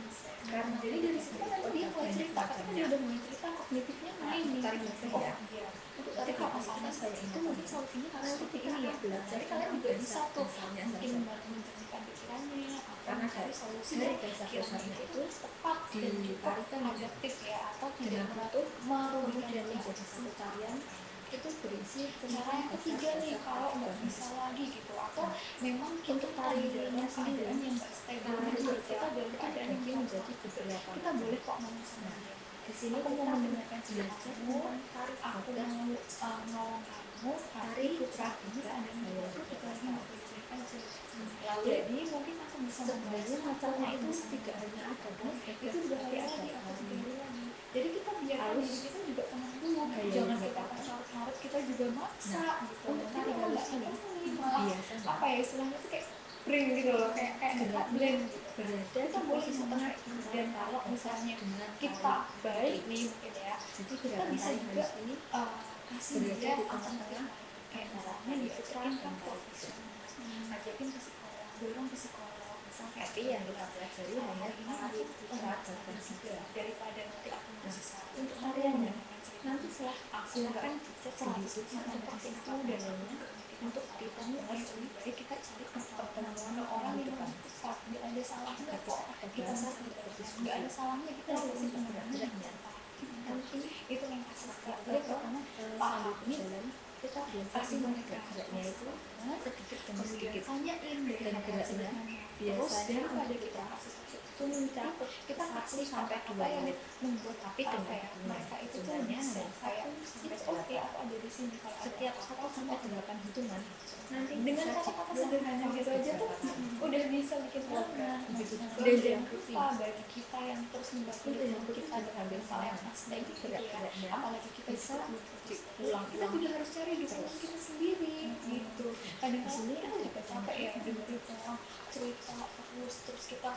karena jadi dari situ kan dia mulai cerita karena dia udah mulai cerita kognitifnya ini ya untuk tadi kalau masalah saya itu mungkin solusinya karena seperti ini ya jadi kalian juga bisa tuh mungkin menceritakan pikirannya karena dari solusi dari dasar-dasarnya itu tepat dan juga objektif ya atau tidak merugikan menjadi satu tarian itu berisi cara yang ketiga nih kalau nggak bisa lagi gitu atau memang untuk tariannya keadaan yang nggak stable itu kita dalam keadaan yang menjadi beberapa kita boleh kok ngomong sama dia Di sini aku mau kita mendengarkan cerita belajar kamu, tentang tari aku adat, mau nolong kamu, tari tapi putra saat ini tiga, keadaan gaya aku kita lagi Jakarta. mau baik-baik aja. Lalu Jadi mungkin aku bisa sebenarnya membantu, macamnya aku itu bisa tidak hanya membantu ada kamu, dalam itu 2 hari lagi agama. atau 3 hari lagi. Jadi kita biarkan Harus diri kita juga tenang dulu, gaya jangan kita Jakarta. carut-carut, kita juga maksa gitu. untuk Nanti tari malah galah ini malah biasanya apa ya istilahnya tuh kayak bring gitu loh, kayak dekat blend gitu. berada Kita di boleh posisi setengah tengah dan kalau misalnya dengan kita tari. baik nih mungkin ya, Jadi kita gerakan bisa tari juga halus ini kasih berada dia di alternatif tengah-tengah kayak misalnya dia kan profesional, ngajakin ke psikolog, dorong ke psikolog misalnya. tapi yang kita pelajari hanya tari putra dan tiga. Daripada nanti aku ngasih saran untuk tariannya nanti setelah aku silakan dicek sedikit seperti itu dan untuk ditanya lebih baik kita cari pertemuan orang yang tepat, nggak ada salahnya kok kita nggak ada salahnya kita kasih pengertian nanti itu yang pertama pahami kita kasih mereka geraknya itu sedikit demi kemudian sedikit tanyain dari dan geraknya terus biasanya daripada kita kasih itu mencakup kita kasih sampai dua yang menit. membuat Tapi apa dengan ya mereka itu tuh jumlahnya bisa kayak sampai it's okay aku ada di sini kalau ada setiap apa-apa. 1 sampai 8 hitungan Nanti dengan kata-kata sederhana gitu aja tuh udah bisa bikin tenang. Begitu juga Dan yang jangan rutin. lupa bagi kita yang terus membantu Itu yang kita rutin dengan ambil hal yang sama. asli gitu ya. Gerak-geraknya Apalagi kita bisa kita ulang-ulang juga harus cari dukungan kita sendiri gitu. Kadang Di sini kita ada juga capek ya dengerin orang cerita terus kita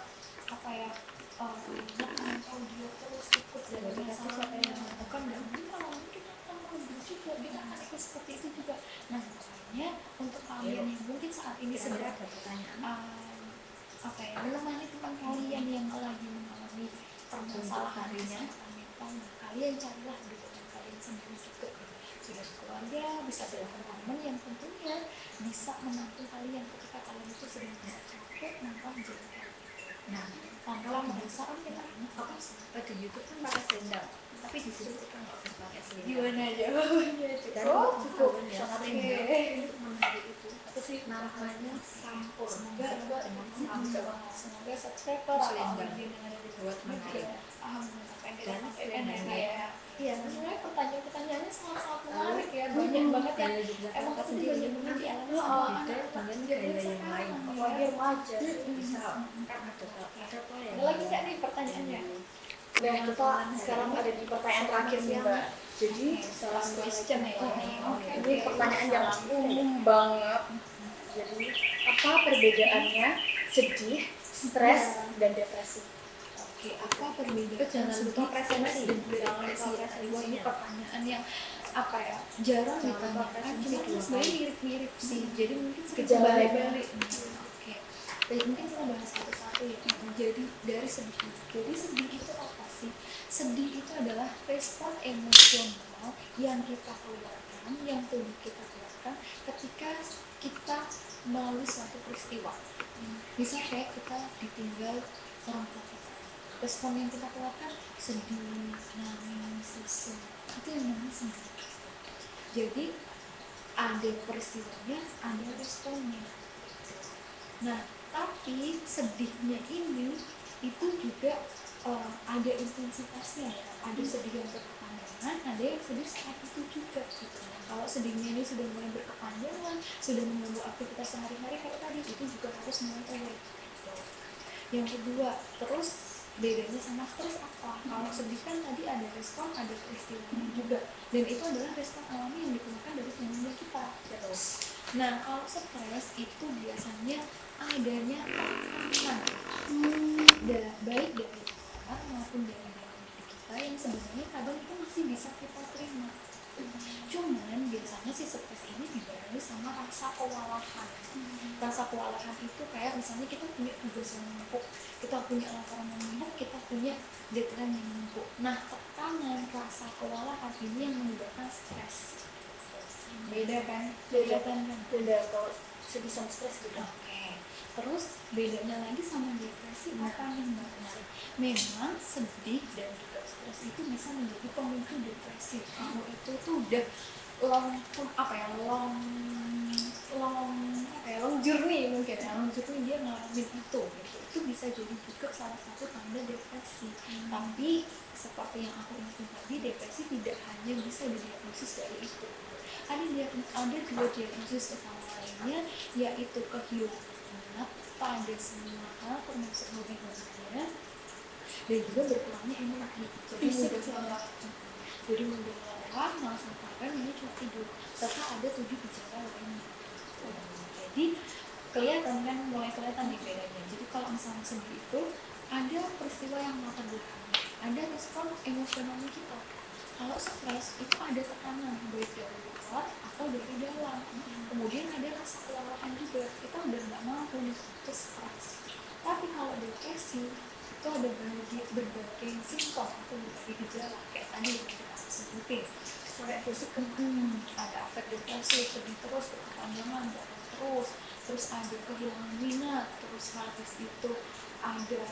apa ya ngerekam audio terus ikut dan Verifikasi siapa yang melakukan dan mungkin akan merubah juga kita akan ikut seperti itu juga. Nah makanya untuk kalian yang mungkin saat ini sedang kira-kira ada pertanyaan apa ya menemani teman kalian yang lagi mengalami permasalahan kesehatan mental, nah, kalian carilah dukungan kalian sendiri juga sudah keluarga bisa ada teman yang tentunya bisa menampung kalian ketika kalian itu sedang capek mental menjadi nah tanpa merasa kita pada YouTube kan pakai selendang tapi di sini kita nggak usah pakai selendang gimana jawabannya dan cukup ya, sangat selendang oke. untuk menari itu Apa sih namanya sampur semoga dengan sampur semoga subscriber Selendang. yang ada di buat menari paham apa yang kita Dan sampaikan ya selendangnya. kayak iya sebenarnya pertanyaannya sangat menarik ya banyak banget ya gaya Yogyakarta emang kita sendiri banyak banget di alam beda dengan gaya yang lain Apalagi remaja. misal kan ada apa ya ada lagi nggak nih pertanyaannya Nah, kita sekarang ada di pertanyaan terakhir nih, Mbak. Jadi, last question ya ini pertanyaan yang umum banget. Jadi, apa perbedaannya sedih, stres, dan depresi? oke apa perbedaan jangan lupa sedih, presensi. stres, dan depresi wah ini pertanyaan yang apa ya jarang Jangan lupa ditanyakan presensi cuma dua sebenarnya kali. mirip-mirip sih jadi mungkin sedikit Gejala. balik-balik oke baik mungkin kita bahas satu-satu ya jadi dari sedih jadi sedih itu apa sih sedih itu adalah respon emosional yang kita keluarkan yang tubuh kita keluarkan ketika kita melalui suatu peristiwa misal kayak kita ditinggal orang tua kita respon yang kita keluarkan sedih, nangis, sesak itu yang namanya sedih jadi ada peristiwanya, ada responnya nah tapi sedihnya ini itu juga ada intensitasnya ya ada sedih yang berkepanjangan ada yang sedih saat itu juga gitu kalau sedihnya ini sudah mulai berkepanjangan sudah mengganggu aktivitas sehari-hari kayak tadi itu juga harus mulai aware gitu. Yang kedua terus bedanya sama stres apa kalau sedih kan tadi ada respon ada peristiwanya juga dan itu adalah respon alami yang dikeluarkan dari tubuh kita terus nah kalau stres itu biasanya adanya tekanan baik dari luar maupun dari dalam diri kita yang sebenarnya kadang itu masih bisa kita terima cuman biasanya si stres ini dibarengi sama rasa kewalahan rasa kewalahan itu kayak misalnya kita punya tugas yang menumpuk kita punya laporan yang menumpuk kita punya deadline yang menumpuk nah tekanan rasa kewalahan ini yang menyebabkan stres beda kan kelihatan kan Beda kalau sedih sama stres gitu. oke terus bedanya lagi sama depresi apa nih mbak memang sedih dan juga stres itu bisa menjadi pemicu depresi kalau itu tuh udah long journey mungkin ya, long journey dia ngalamin itu gitu. Itu bisa jadi juga salah satu tanda depresi. Tapi seperti yang aku ingatkan tadi, depresi tidak hanya bisa didiagnosis dari itu. Ada dua diagnosis utama lainnya, yaitu kehilangan minat pada semua hal termasuk hobi-hobinya, dan juga berkurangnya energi. Jadi mudah lelah, malas makan, ini cuma tidur, serta ada 7 gejala lainnya. Jadi kelihatan kan, mulai kelihatan nih bedanya. Jadi kalau misalnya sedih itu ada peristiwa yang melatar belakang, ada respon emosionalnya kita. Kalau stres itu ada tekanan baik dari luar atau dari dalam. Kemudian ada rasa kelelahan juga, kita udah nggak mampu nih, itu stres. Tapi kalau depresi itu ada berbagai simptom atau berbagai gejala kayak tadi yang kita sebutin. Sampai fisik ada afek depresi, sedih terus, berkepanjangan, terus ada kehilangan minat, terus habis itu ada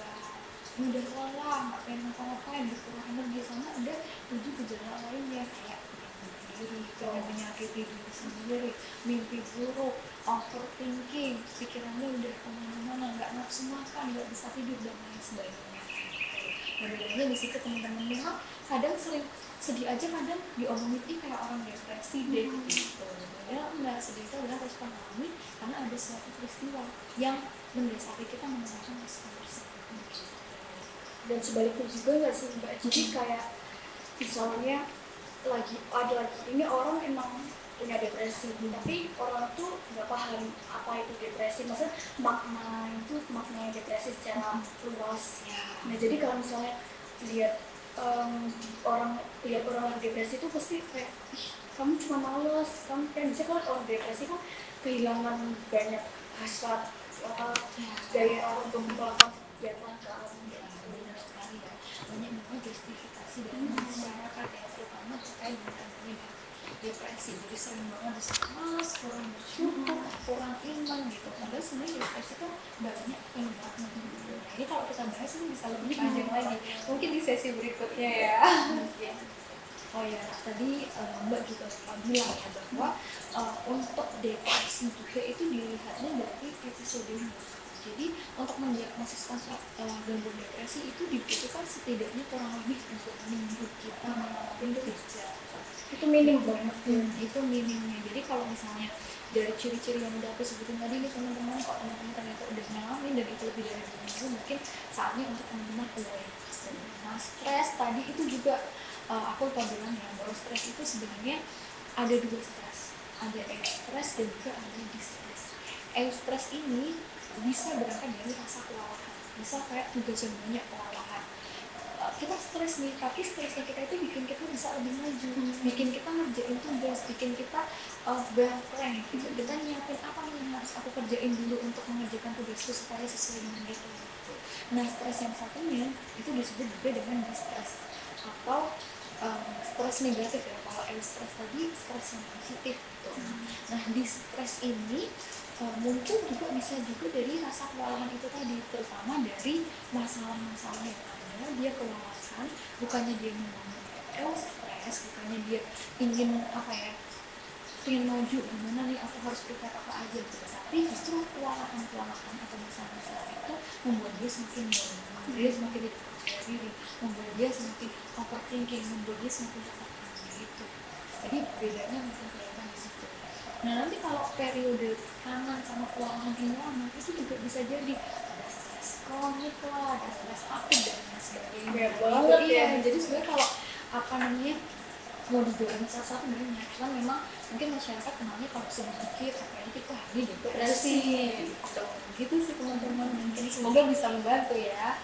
mudah lelah, nggak pengen ngapa-ngapain, berkurang energi, sama ada 7 gejala lainnya kayak diri, pengen menyakiti diri sendiri, mimpi buruk, overthinking, pikirannya udah kemana-mana, nggak nafsu makan, nggak bisa tidur, dan lain sebagainya. Nah, bedanya di situ teman-teman, memang kadang sering sedih aja kadang diomongin kayak orang depresi deh gitu. Ya enggak, sedih itu adalah respon alami karena ada suatu peristiwa yang mendasari kita mengeluarkan respon tersebut. Dan sebaliknya juga nggak sih Mbak, jadi kayak misalnya ini orang emang punya depresi, tapi orang tuh nggak paham apa itu depresi, maksudnya makna depresi secara luas. Nah jadi kalau misalnya lihat orang depresi itu pasti kayak, ih kamu cuma malas, kamu kan bisa kan orang depresi kan kehilangan banyak hasrat daya untuk melakukan kegiatan ke alam. Benar sekali ya, banyak memang justifikasi dari masyarakat ya, terutama terkait dengan adanya depresi. Jadi sering banget bisa malas, kurang bersyukur, kurang iman gitu. Padahal sebenarnya depresi kan banyak penyebabnya. Nah ini kalau kita bahas ini bisa lebih panjang lagi, mungkin di sesi berikutnya ya. Oh ya, tadi Mbak juga bilang ya bahwa untuk depresi juga itu dilihatnya dari episodenya. Jadi untuk mendiagnosiskan gangguan depresi itu dibutuhkan setidaknya kurang lebih 2 minggu kita mengalami gejala. Itu minim banget ya. Itu minimnya. Jadi kalau misalnya dari ciri-ciri yang udah aku sebutin tadi nih teman-teman, kalau teman-teman ternyata udah ngalamin dan itu lebih dari 2 minggu, mungkin saatnya untuk teman-teman aware. Nah, stres tadi itu juga aku lupa bilang ya, bahwa stres itu sebenarnya ada 2 stres, ada eustress dan juga ada distress. Eustress ini bisa berangkat dari rasa kelelahan, bisa kayak tugas yang banyak, kelelahan. Kita stres nih, tapi stresnya kita itu bikin kita bisa lebih maju, bikin kita ngerjain tugas, bikin kita blank gitu. Kita nyiapin apa nih yang harus aku kerjain dulu untuk mengerjakan tugasku supaya sesuai dengan itu. Nah, stres yang satunya itu disebut juga dengan distress atau stres negatif ya. Kalau eustress tadi stres yang positif gitu. Nah, distress ini mungkin juga bisa juga dari rasa kelelahan itu tadi, terutama dari masalah-masalah yang ada. Dia kelelahan, bukannya dia mengalami stres, bukannya dia ingin ingin maju gimana nih, aku harus prepare apa aja gitu. Tapi justru kelelahan atau masalah-masalah itu membuat dia semakin down, dia semakin tidak percaya diri, membuat dia semakin overthinking, membuat dia semakin tertekan gitu. Jadi bedanya mungkin kelihatan di situ. Nah nanti kalau periode tekanan sama kelelahan ini lama, itu juga bisa jadi ada stres kronik lah, ada stres akut dan lain sebagainya. Iya, jadi sebenarnya kalau mau dibilang salah satu banyak, cuman memang mungkin masyarakat kenalnya kalau sedikit apalagi ini depresi gitu sih teman-teman. Mungkin semoga bisa membantu ya.